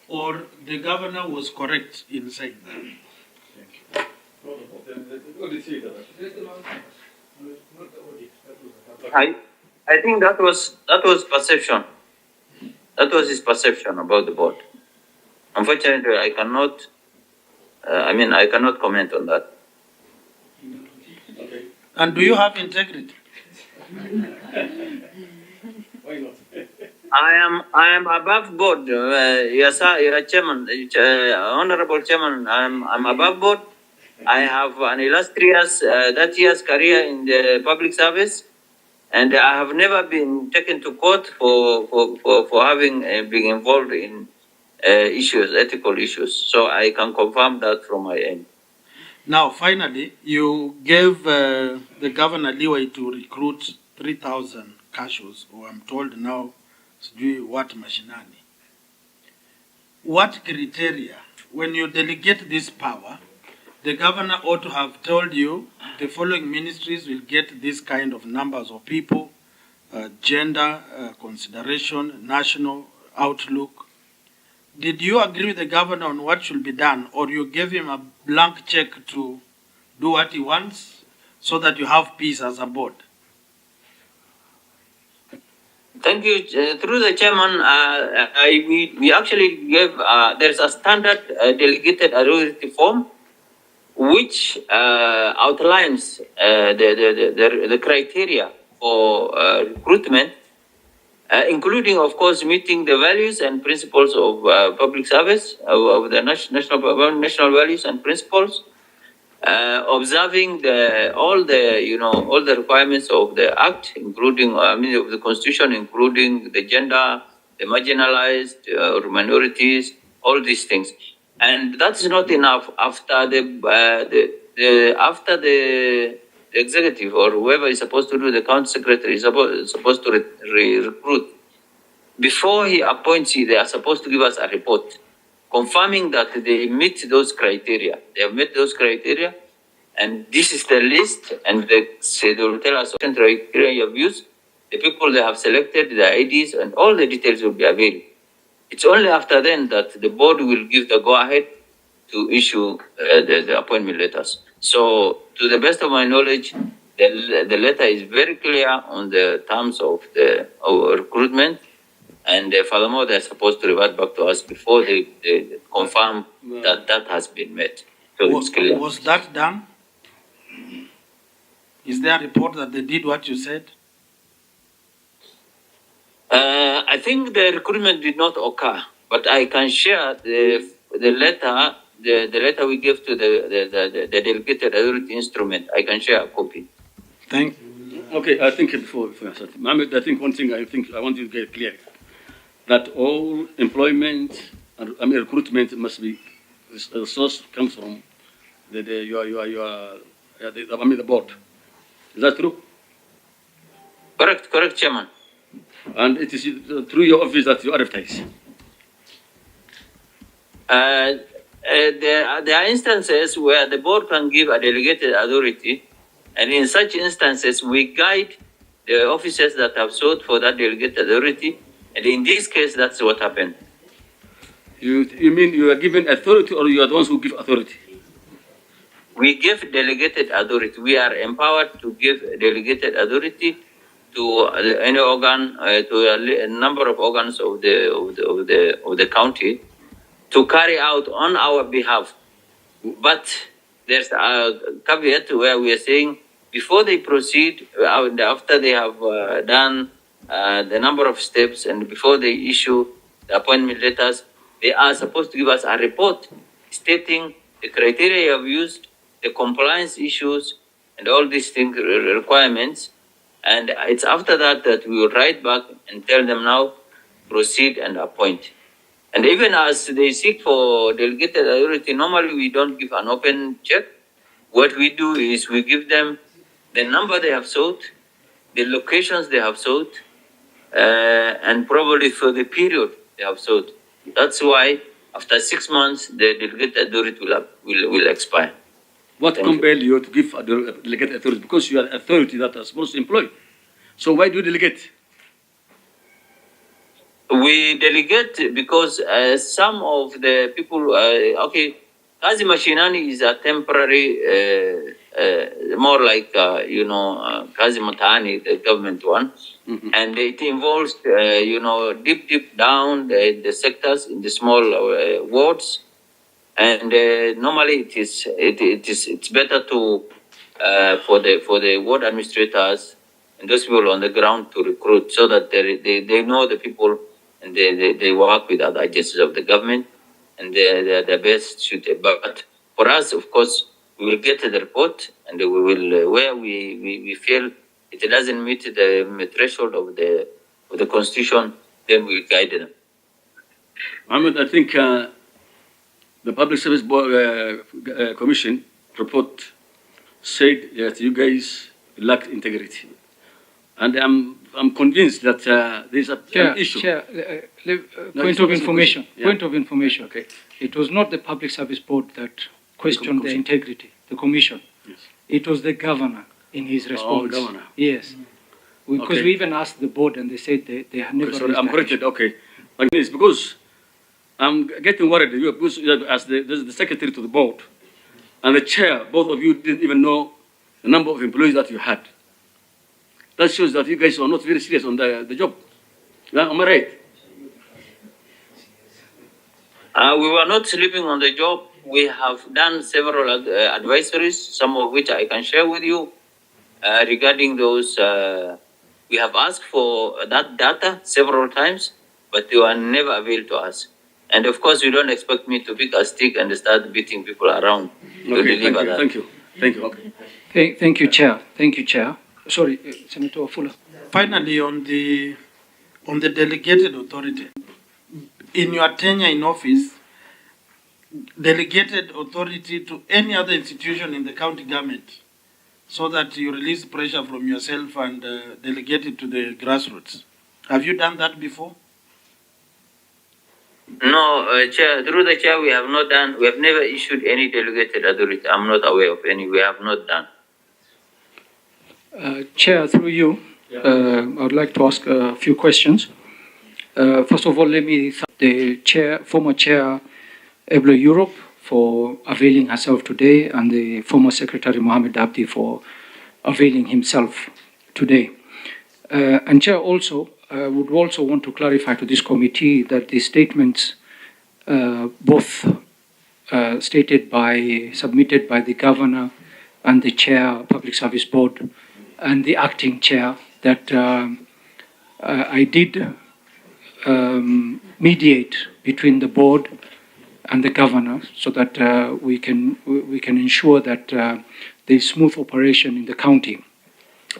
or the governor was correct in saying that? I think that was perception. That was his perception about the board. Unfortunately, I cannot comment on that. Okay. And do you have integrity? Why not? I am above board. Yes, sir, you're chairman, honorable chairman. I'm above board. I have an illustrious 30 years career in the public service, and I have never been taken to court for having been involved in ethical issues. So I can confirm that from my end. Now, finally, you gave the governor leeway to recruit 3,000 cashews, or I'm told now, what machinani. What criteria, when you delegate this power, the governor ought to have told you the following ministries will get this kind of numbers of people, gender consideration, national outlook. Did you agree with the governor on what should be done, or you gave him a blank check to do what he wants so that you have peace as a board? Thank you. Through the chairman, we actually gave, there's a standard delegated authority form which outlines the criteria for recruitment, including, of course, meeting the values and principles of public service, of the national values and principles, observing all the requirements of the Act, including, of the Constitution, including the gender, the marginalized, or minorities, all these things. And that's not enough. After the executive or whoever is supposed to do, the county secretary is supposed to recruit. Before he appoints you, they are supposed to give us a report confirming that they meet those criteria. They have met those criteria, and this is the list, and they will tell us what criteria you have used, the people they have selected, the IDs, and all the details will be available. It's only after then that the board will give the go-ahead to issue the appointment letters. So, to the best of my knowledge, the letter is very clear on the terms of the recruitment, and furthermore, they're supposed to revert back to us before they confirm that has been met. So it's clear. Was that done? Is there a report that they did what you said? I think the recruitment did not occur, but I can share the letter, the letter we gave to the delegated authority instrument. I can share a copy. Thank. Okay, I think before I start, Mohammed, I think one thing I want you to get clear, that all employment and recruitment must be, the source comes from the board. Is that true? Correct, Chairman. And it is through your office that you advertise. There are instances where the board can give a delegated authority, and in such instances, we guide the officers that have sought for that delegated authority, and in this case, that's what happened. You mean you are given authority, or you are the ones who give authority? We give delegated authority. We are empowered to give delegated authority to any organ, to a number of organs of the county, to carry out on our behalf. But there's a caveat where we are saying before they proceed, after they have done the number of steps, and before they issue the appointment letters, they are supposed to give us a report stating the criteria you have used, the compliance issues, and all these things, requirements. And it's after that that we will write back and tell them now, proceed and appoint. And even as they seek for delegated authority, normally we don't give an open check. What we do is we give them the number they have sought, the locations they have sought, and probably for the period they have sought. That's why after 6 months, the delegated authority will expire. What compelled you to give a delegated authority? Because you are authority that are supposed to employ. So why do you delegate? We delegate because some of the people, Kazi Mashinani is a temporary, more like, Kazi Matani, the government one. Mm-hmm. And it involves, deep down the sectors in the small wards. And normally it's better to for the ward administrators and those people on the ground to recruit, so that they know the people, and they work with other agencies of the government, and they're the best suited. But for us, of course, we will get the report, and we will, where we feel it doesn't meet the threshold of the constitution, then we will guide them. Ahmed, I think the Public Service Commission report said that you guys lack integrity, and I'm convinced that there's an issue. Point of information. Yeah. Point of information. Okay. It was not the Public Service Board that questioned the integrity, the commission. Yes. It was the governor in his response. Oh, governor. Yes. Because we even asked the board, and they said they have never. Sorry, I'm corrected. Okay. Like this, because I'm getting worried because as the secretary to the board and the chair, both of you didn't even know the number of employees that you had. That shows that you guys are not very serious on the job. Am I right? We were not sleeping on the job. We have done several advisories, some of which I can share with you regarding those. We have asked for that data several times, but they were never available to us. And of course, you don't expect me to pick a stick and start beating people around to deliver that. Thank you. Okay. Thank you, Chair. Thank you, Chair. Sorry, Senator Fuller. Finally, on the delegated authority, in your tenure in office, delegated authority to any other institution in the county government, so that you release pressure from yourself and delegate it to the grassroots. Have you done that before? No, Chair. Through the Chair, we have not done. We have never issued any delegated authority. I'm not aware of any. We have not done. Chair, through you, I would like to ask a few questions. First of all, let me thank the former chair, Eblo Europe, for availing herself today, and the former secretary, Mohammed Abdi, for availing himself today. And Chair, also, would also want to clarify to this committee that the statements, both submitted by the governor and the chair, Public Service Board, and the acting chair, that I did mediate between the board and the governor so that we can ensure that there is smooth operation in the county.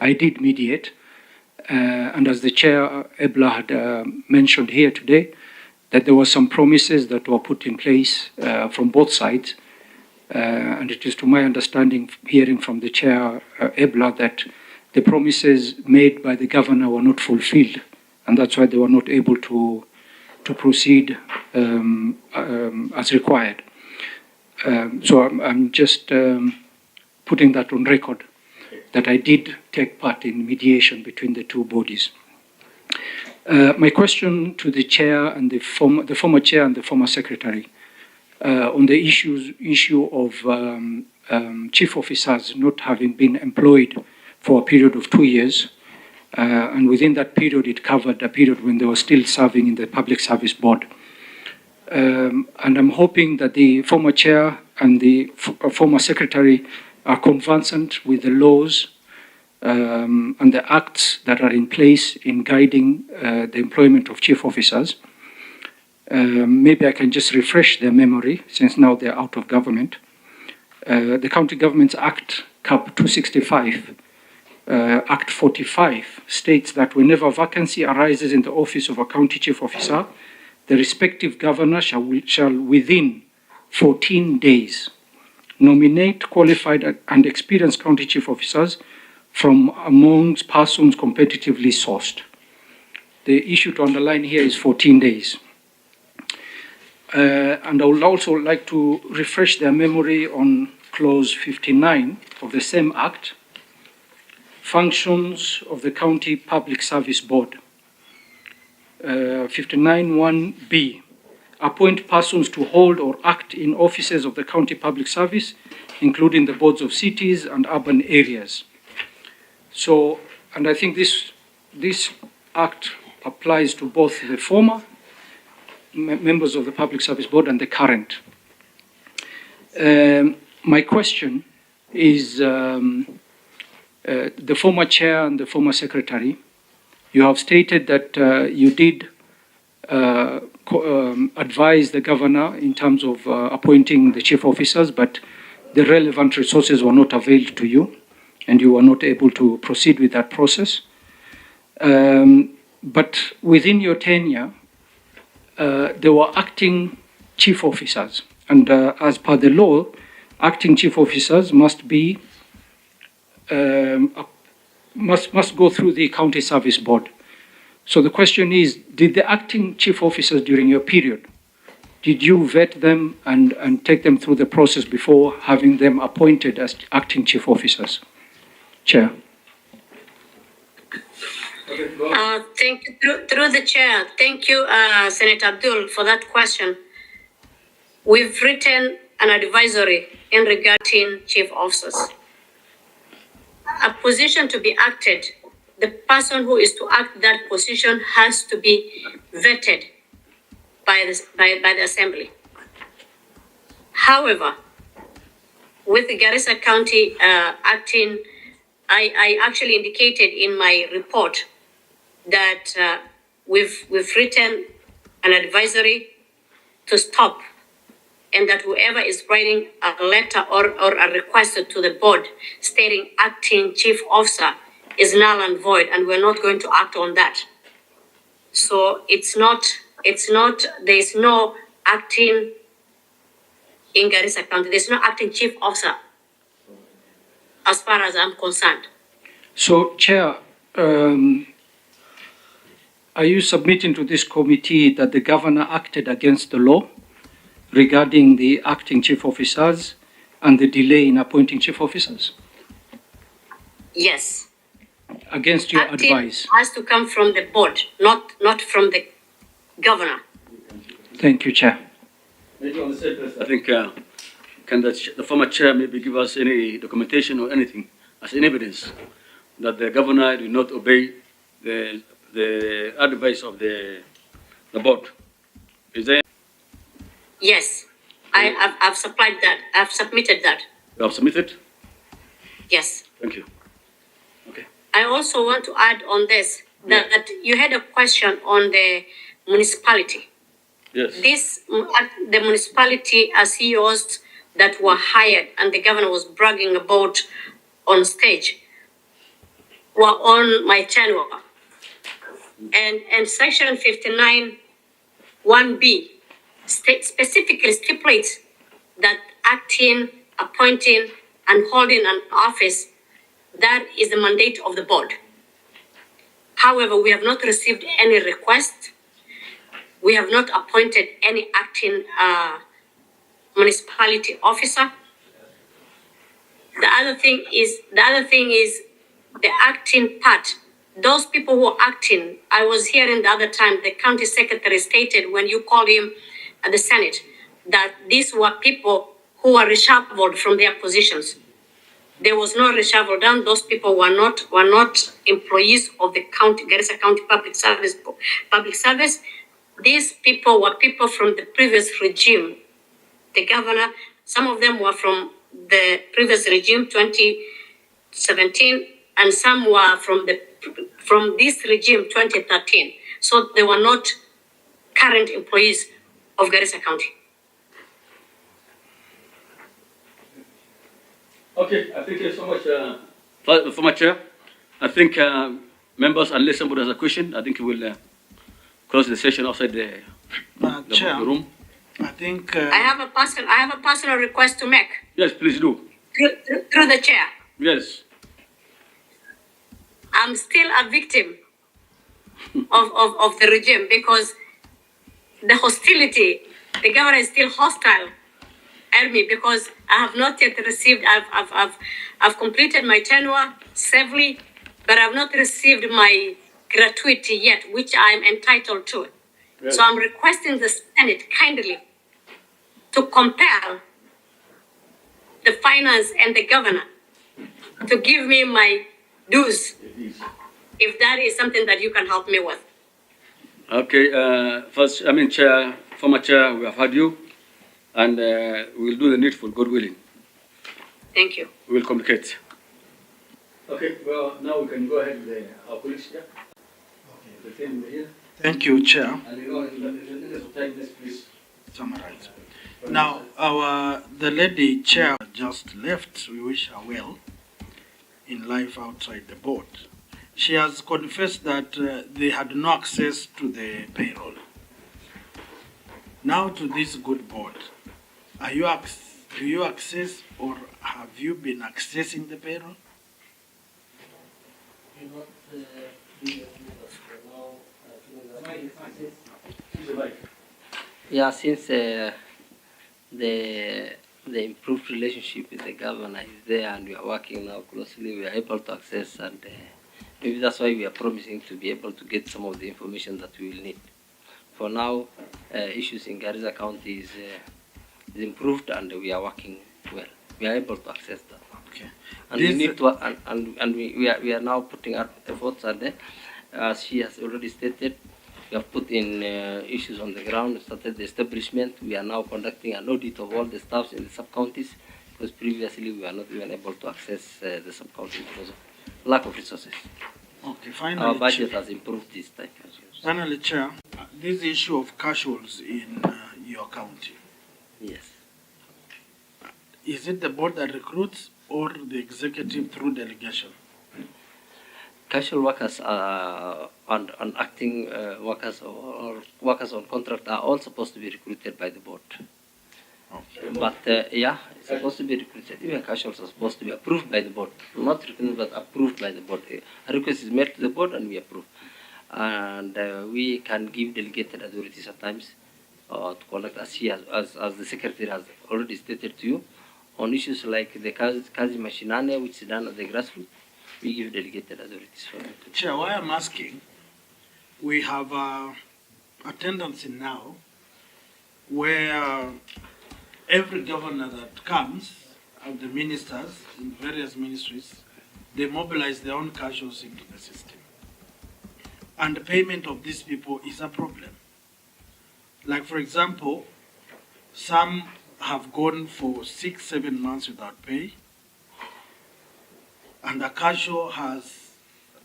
I did mediate, and as the chair Ebla had mentioned here today, that there were some promises that were put in place from both sides, and it is to my understanding, hearing from the chair Ebla, that the promises made by the governor were not fulfilled, and that's why they were not able to proceed as required. So I'm just putting that on record, that I did take part in mediation between the two bodies. My question to the chair and the former chair and the former secretary on the issue of chief officers not having been employed for a period of 2 years, and within that period it covered a period when they were still serving in the Public Service Board. And I'm hoping that the former chair and the former secretary are conversant with the laws and the acts that are in place in guiding the employment of chief officers. Maybe I can just refresh their memory, since now they're out of government. The County Governments Act, Cap 265, Act 45, states that whenever vacancy arises in the office of a county chief officer, the respective governor shall within 14 days nominate qualified and experienced county chief officers from amongst persons competitively sourced. The issue to underline here is 14 days. And I would also like to refresh their memory on clause 59 of the same act, functions of the County Public Service Board. 59(1)(b), appoint persons to hold or act in offices of the county public service, including the boards of cities and urban areas. So, and I think this act applies to both the former members of the Public Service Board and the current. My question is, the former chair and the former secretary, you have stated that you did advise the governor in terms of appointing the chief officers, but the relevant resources were not availed to you, and you were not able to proceed with that process. But within your tenure, there were acting chief officers, and as per the law, acting chief officers must be must go through the County Service Board. So the question is, did the acting chief officers during your period, did you vet them and take them through the process before having them appointed as acting chief officers? Chair. Thank you, through the chair. Thank you, Senator Abdul, for that question. We've written an advisory in regarding chief officers. A position to be acted, the person who is to act that position has to be vetted by the assembly. However, with the Garissa County acting, I actually indicated in my report that we've written an advisory to stop, and that whoever is writing a letter or a request to the board stating acting chief officer is null and void, and we're not going to act on that. So it's not, there is no acting in Garissa County, there's no acting chief officer as far as I'm concerned. So, Chair, are you submitting to this committee that the governor acted against the law regarding the acting chief officers and the delay in appointing chief officers? Yes. Against your acting advice? Has to come from the board, not from the governor. Thank you, Chair. I think can the former chair maybe give us any documentation or anything as an evidence that the governor did not obey the advice of the board? Is there? Yes, I've supplied that. I've submitted that. You have submitted? Yes. Thank you. Okay. I also want to add on this that you had a question on the municipality. Yes. The municipality CEOs that were hired and the governor was bragging about on stage were on my tenure. And section 59 1B specifically stipulates that acting, appointing, and holding an office, that is the mandate of the board. However, we have not received any request. We have not appointed any acting municipality officer. The other thing is the acting part. Those people who are acting, I was hearing the other time, the county secretary stated when you called him at the Senate that these were people who were reshuffled from their positions. There was no reshuffle done. Those people were not employees of the county, Garissa County Public Service. These people were people from the previous regime. The governor, some of them were from the previous regime, 2017, and some were from this regime, 2013. So they were not current employees of Garissa County. Okay, I thank you so much, former Chair. I think members, unless somebody has a question, I think we will close the session outside the Chair, room. I think I have a personal request to make. Yes, please do. Through the chair. Yes. I'm still a victim of the regime because the hostility, the government is still hostile at me because I have not yet received, I've completed my tenure safely, but I've not received my gratuity yet, which I'm entitled to. Yes. So I'm requesting the Senate kindly to compel the finance and the governor to give me my dues, if that is something that you can help me with. Okay, first, Chair, former Chair, we have heard you, and we'll do the needful, God willing. Thank you. We will communicate. Okay, well, now we can go ahead with our colleagues here. Okay. Thank you, Chair. And you know, in the interest of time, please summarize. Now, the lady Chair just left. We wish her well in life outside the board. She has confessed that they had no access to the payroll. Now to this good board, do you access or have you been accessing the payroll? Yeah, since the improved relationship with the governor is there and we are working now closely, we are able to access, and maybe that's why we are promising to be able to get some of the information that we will need. For now, issues in Garissa County is improved and we are working well. We are able to access that. Okay. And we need to, we are now putting our efforts at there. As she has already stated, we have put in issues on the ground, started the establishment. We are now conducting an audit of all the staffs in the sub-counties because previously we were not even able to access the sub-counties because of lack of resources. Okay, finally, our budget has improved this time. Finally, Chair, this issue of casuals in your county. Yes. Is it the board that recruits or the executive through delegation? Casual workers and acting workers or workers on contract are all supposed to be recruited by the board. Okay. But yeah, it's supposed to be recruited. Even casuals are supposed to be approved by the board. Not recruited, but approved by the board. A request is made to the board and we approve. And we can give delegated authorities at times to conduct, as the secretary has already stated to you, on issues like the Kazi Mashinane, which is done at the grassroots. We give delegated authorities for it. Chair, why I'm asking, we have a tendency now where every governor that comes, of the ministers in various ministries, they mobilize their own casuals into the system. And the payment of these people is a problem. Like, for example, some have gone for 6-7 months without pay, and a casual has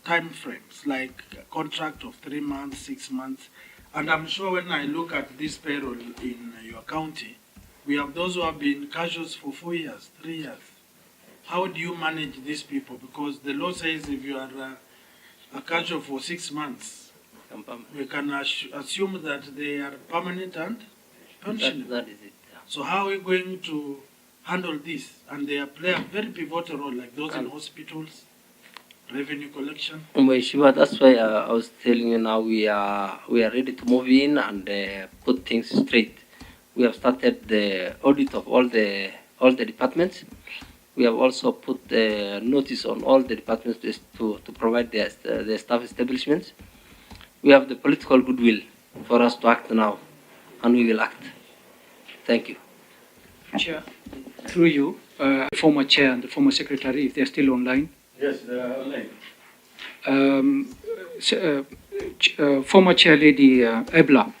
time frames, like a contract of 3 months, 6 months. And I'm sure when I look at this payroll in your county, we have those who have been casuals for 4 years, 3 years. How do you manage these people? Because the law says if you are a casual for 6 months, we can assume that they are permanent and pensionable. That is it. Yeah. So how are we going to handle this? And they play a very pivotal role, like those in hospitals, revenue collection. Shiva, that's why I was telling you now we are ready to move in and put things straight. We have started the audit of all the departments. We have also put the notice on all the departments to provide their staff establishments. We have the political goodwill for us to act now, and we will act. Thank you. Chair, through you, former chair and the former secretary, if they're still online. Yes, they are online. Former chair lady Ebla,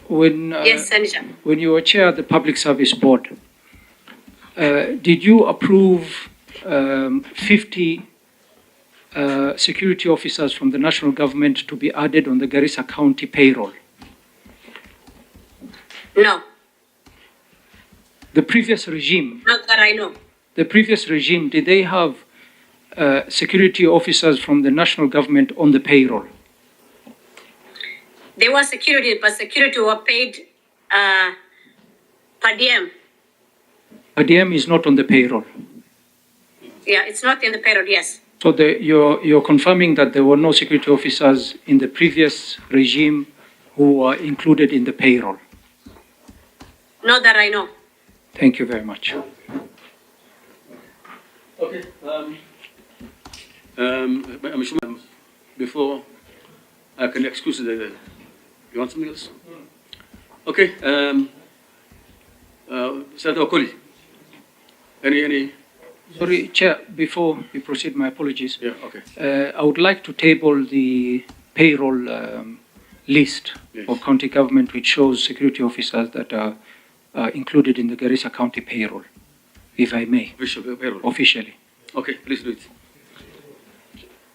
Yes, Senator. when you were chair of the Public Service Board, did you approve 50 security officers from the national government to be added on the Garissa County payroll? No, The previous regime, not that I know. did they have security officers from the national government on the payroll? They were security, but security were paid per diem. ADM is not on the payroll. Yeah, it's not in the payroll, yes. So you're confirming that there were no security officers in the previous regime who were included in the payroll? Not that I know. Thank you very much. Okay. I'm sure before I can excuse the. You want something else? Okay. Senator Okoli. Any? Sorry, Chair, before we proceed, my apologies. Yeah. Okay. I would like to table the payroll list of county government which shows security officers that are included in the Garissa County payroll, if I may. Payroll. Officially. Okay, please do it.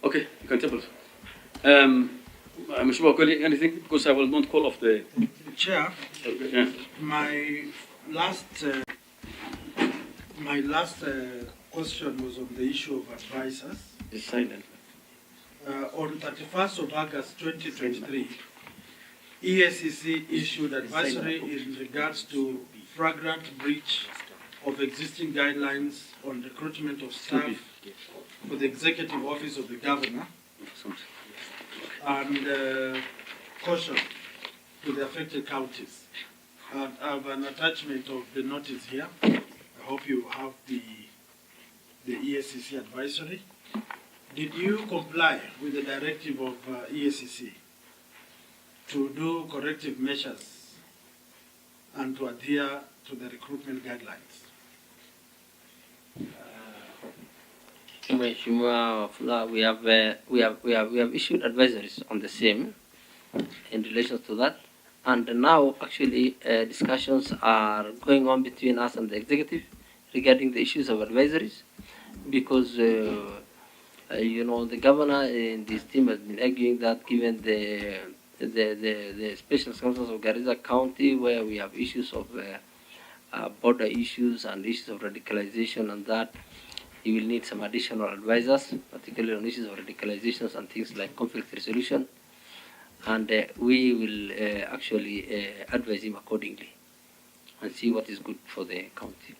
Okay, you can table. I'm sure anything because I will not call off the Chair, yeah. my last question was on the issue of advisors. It's silent. On 31st of August 2023, EACC issued advisory in regards to flagrant breach of existing guidelines on recruitment of staff for the Executive Office of the Governor and caution to the affected counties. I have an attachment of the notice here. I hope you have the EACC advisory. Did you comply with the directive of EACC to do corrective measures and to adhere to the recruitment guidelines? We have issued advisories on the same in relation to that, and now actually discussions are going on between us and the executive regarding the issues of advisories, because the governor and his team has been arguing that given the special circumstances of Garissa County, where we have issues of border issues and issues of radicalization and that, he will need some additional advisors, particularly on issues of radicalizations and things like conflict resolution. And we will actually advise him accordingly and see what is good for the county.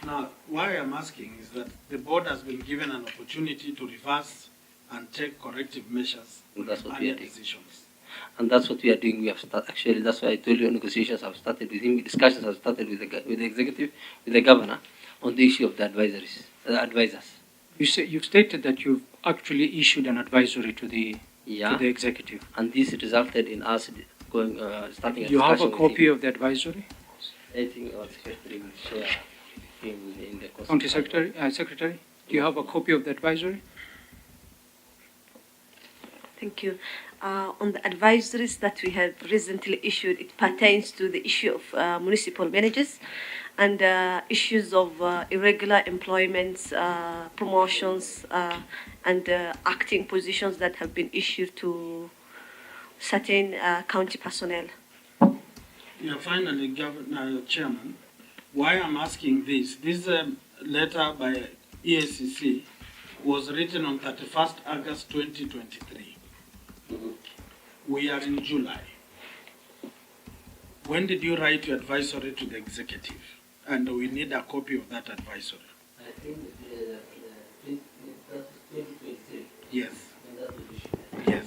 Now, why I'm asking is that the board has been given an opportunity to reverse and take corrective measures on earlier decisions. And that's what we are doing. We have actually, that's why I told you negotiations have started with him, discussions have started with the executive, with the governor, on the issue of the advisors. You've stated that you've actually issued an advisory to the executive. And this resulted in us going starting. You have a copy of the advisory? I think our secretary will share in the County Secretary, do you have a copy of the advisory? Thank you. On the advisories that we have recently issued, it pertains to the issue of municipal managers. and issues of irregular employments, promotions, and acting positions that have been issued to certain county personnel. Yeah, finally, Governor Chairman, why I'm asking this letter by EACC was written on 31st August 2023. We are in July. When did you write your advisory to the executive? And we need a copy of that advisory. I think that's 2023. Yes. Yes.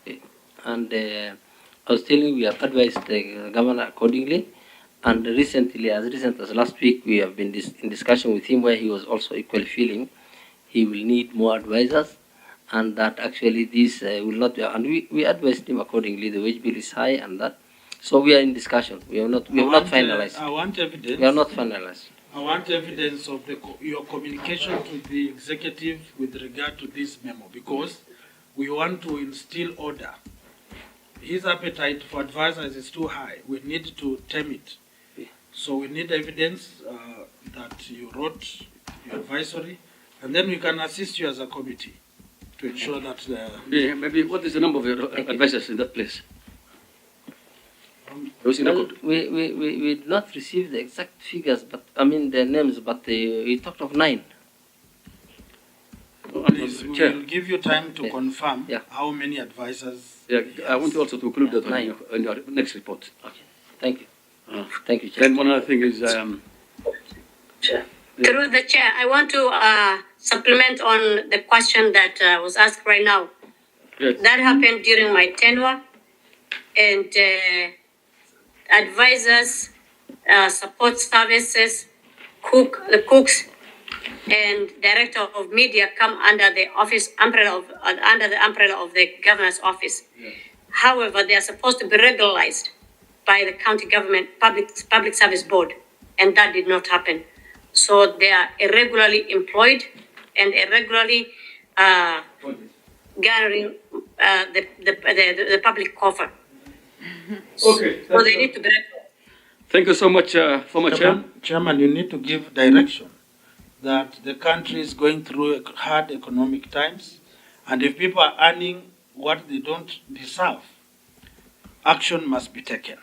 Yes. And I was telling you, we have advised the governor accordingly. And recently, as recent as last week, we have been in discussion with him where he was also equally feeling he will need more advisors, and that actually this will not be, and we advised him accordingly. The wage bill is high, and that. So we are in discussion. We have not finalized. I want evidence. We are not finalized. I want evidence of your communication to the executive with regard to this memo, because we want to instill order. His appetite for advisors is too high. We need to tame it. So we need evidence that you wrote your advisory, and then we can assist you as a committee to ensure that... maybe what is the number of your advisors in that place? Well, we did not receive the exact figures, but I mean the names, but we talked of 9. Please, we will give you time to confirm how many advisors. Yeah, I want you also to include that in your next report. Okay, thank you. Thank you, Chair. Then one other thing is... Chair. Through the Chair, I want to supplement on the question that was asked right now. Yes. That happened during my tenure, and advisors, support services, the cooks, and director of media come under the umbrella of the governor's office. Yes. However, they are supposed to be regularized by the county government public service board, and that did not happen. So they are irregularly employed and irregularly gathering the public coffer. Okay. So they need to be regularized. Thank you so much, former Chair. Chairman, you need to give direction that the country is going through hard economic times, and if people are earning what they don't deserve, action must be taken.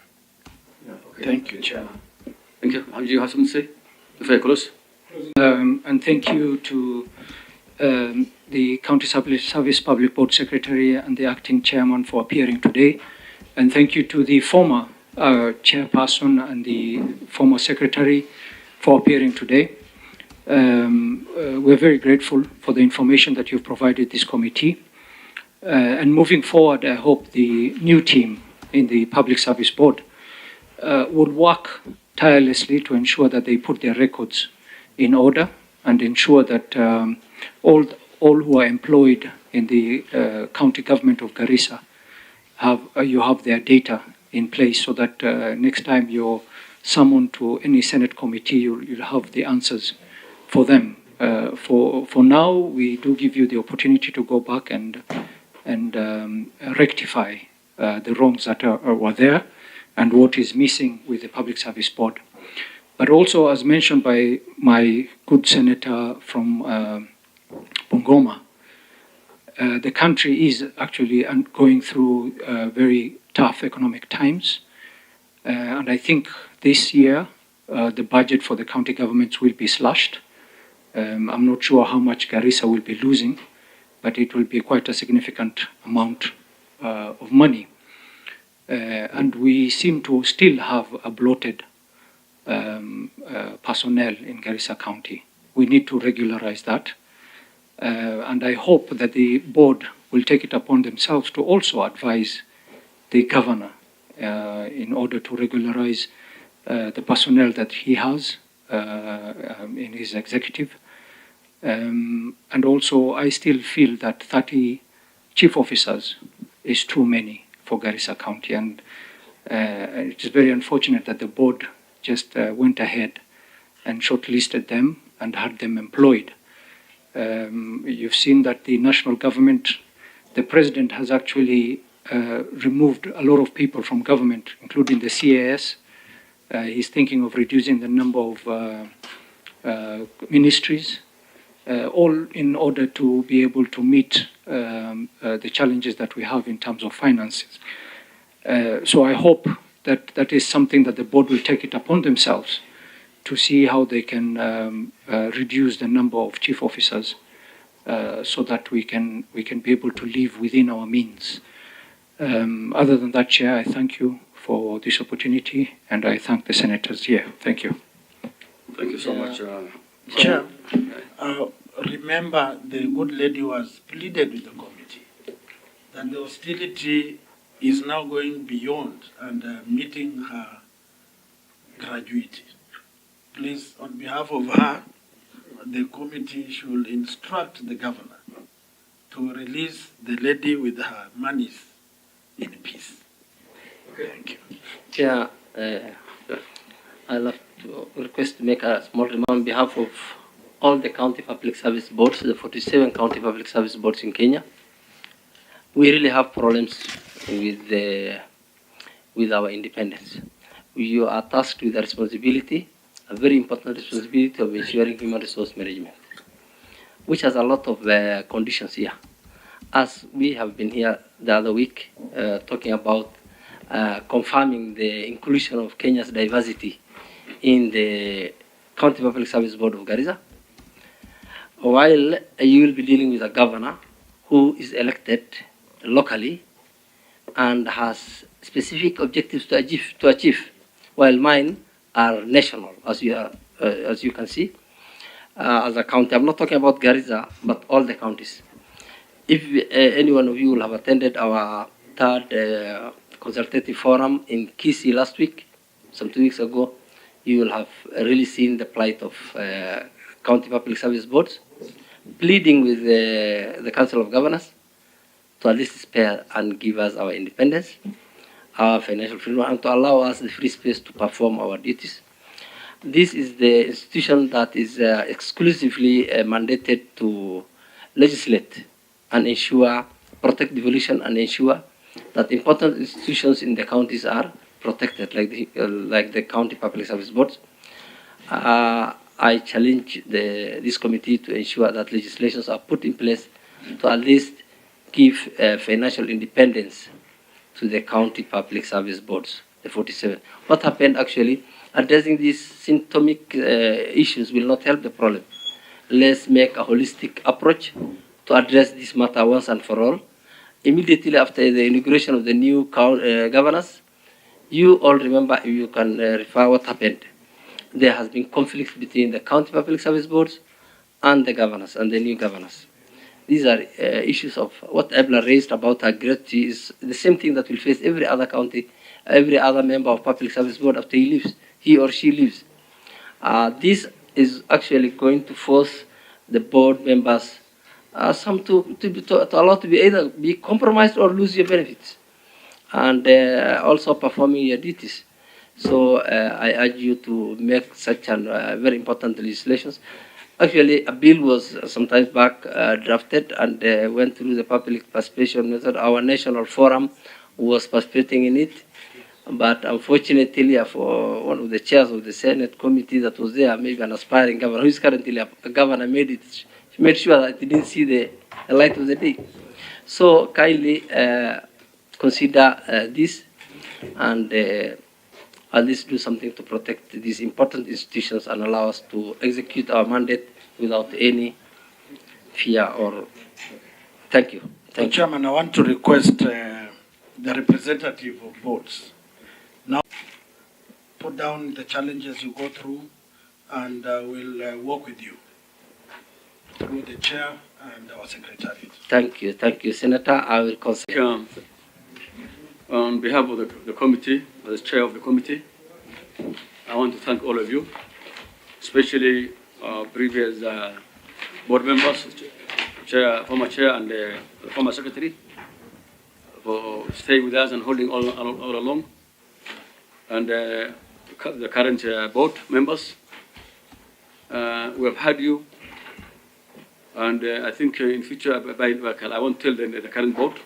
Yeah, okay. Thank you, Chairman. Thank you. Do you have something to say before I close? And thank you to the County Service Public Board Secretary and the Acting Chairman for appearing today. And thank you to the former Chairperson and the former Secretary for appearing today. We're very grateful for the information that you've provided this committee. And moving forward, I hope the new team in the Public Service Board would work tirelessly to ensure that they put their records in order and ensure that all who are employed in the county government of Garissa you have their data in place, so that next time you're summoned to any Senate committee, you'll have the answers for them. For now, we do give you the opportunity to go back and rectify the wrongs that were there and what is missing with the Public Service Board. But also, as mentioned by my good senator from Bungoma, the country is actually going through very tough economic times. And I think this year, the budget for the county governments will be slashed. I'm not sure how much Garissa will be losing, but it will be quite a significant amount of money. And we seem to still have a bloated personnel in Garissa County. We need to regularize that. And I hope that the board will take it upon themselves to also advise the governor in order to regularize the personnel that he has in his executive. And also, I still feel that 30 chief officers is too many for Garissa County, and it is very unfortunate that the board just went ahead and shortlisted them and had them employed. You've seen that the national government, the president has actually removed a lot of people from government, including the CAS, He's thinking of reducing the number of ministries, all in order to be able to meet the challenges that we have in terms of finances. So I hope that that is something that the board will take it upon themselves to see how they can reduce the number of chief officers so that we can be able to live within our means. Other than that, Chair, I thank you for this opportunity, and I thank the senators here. Thank you. Thank you so much. Chair, remember the good lady was pleaded with the committee that the hostility is now going beyond and meeting her gratuity. Please, on behalf of her, the committee should instruct the governor to release the lady with her monies in peace. Okay. Thank you. Yeah, I'd like to request to make a small remark on behalf of all the county public service boards, the 47 county public service boards in Kenya. We really have problems with our independence. You are tasked with the responsibility, a very important responsibility of ensuring human resource management, which has a lot of conditions here. As we have been here the other week talking about confirming the inclusion of Kenya's diversity in the County Public Service Board of Garissa, while you will be dealing with a governor who is elected locally and has specific objectives to achieve, while mine are national, as you can see. As a county, I'm not talking about Garissa, but all the counties. If any one of you will have attended our third consultative forum in Kisii last week, some 2 weeks ago, you will have really seen the plight of county public service boards, pleading with the Council of Governors to at least spare and give us our independence, our financial freedom, and to allow us the free space to perform our duties. This is the institution that is exclusively mandated to legislate and ensure, protect devolution and ensure that important institutions in the counties are protected, like the county public service boards. I challenge this committee to ensure that legislations are put in place to at least give financial independence to the county public service boards, the 47. What happened actually, addressing these symptomatic issues will not help the problem. Let's make a holistic approach to address this matter once and for all. Immediately after the inauguration of the new governors, you all remember, if you can refer what happened. There has been conflicts between the county public service boards and the governors and the new governors. These are issues of what Ebla raised about her gratuity is the same thing that will face every other county, every other member of public service board after he or she leaves. This is actually going to force the board members some to allow to be either be compromised or lose your benefits, and also performing your duties. So I urge you to make such very important legislations. Actually, a bill was sometimes back drafted and went through the public participation method. Our national forum was participating in it, but unfortunately, for one of the chairs of the Senate committee that was there, maybe an aspiring governor, who is currently a governor, made sure that it didn't see the light of the day. So kindly consider this and at least do something to protect these important institutions and allow us to execute our mandate without any fear or... Thank you. Thank you. Chairman, I want to request the representative of boards now put down the challenges you go through, and we'll work with you through the chair and our secretariat. Thank you, Senator. I will consider. On behalf of the committee, as chair of the committee, I want to thank all of you, especially previous board members, former chair and the former secretary, for staying with us and holding all along, and the current board members. We have had you, and I think in future, I won't tell the current board.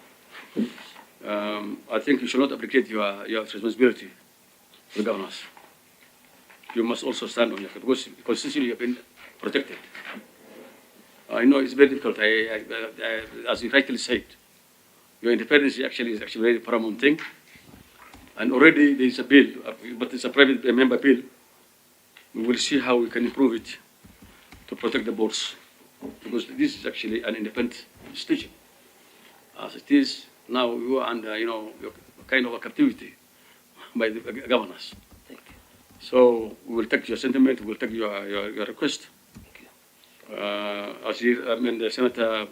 I think you should not abdicate your responsibility to the governors. you must also stand on your, because constitutionally you have been protected. I know it's very difficult. As you rightly said, your independence is actually a very paramount thing. And already there is a bill, but it's a private member bill. We will see how we can improve it to protect the boards, because this is actually an independent institution. As it is now, you are under, kind of a captivity by the governors. So we will take your sentiment, we will take your request. As the Senator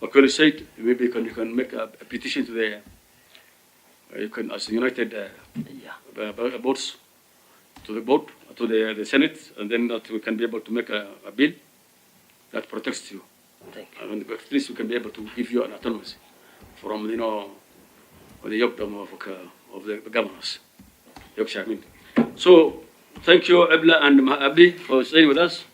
Macaulay said, maybe you can make a petition to the, you can, as United boards, to the board, to the Senate, and then that we can be able to make a bill that protects you. And at least we can be able to give you an autonomy from, the yokdom of the governors. So, thank you, Ebla and Abdi, for staying with us.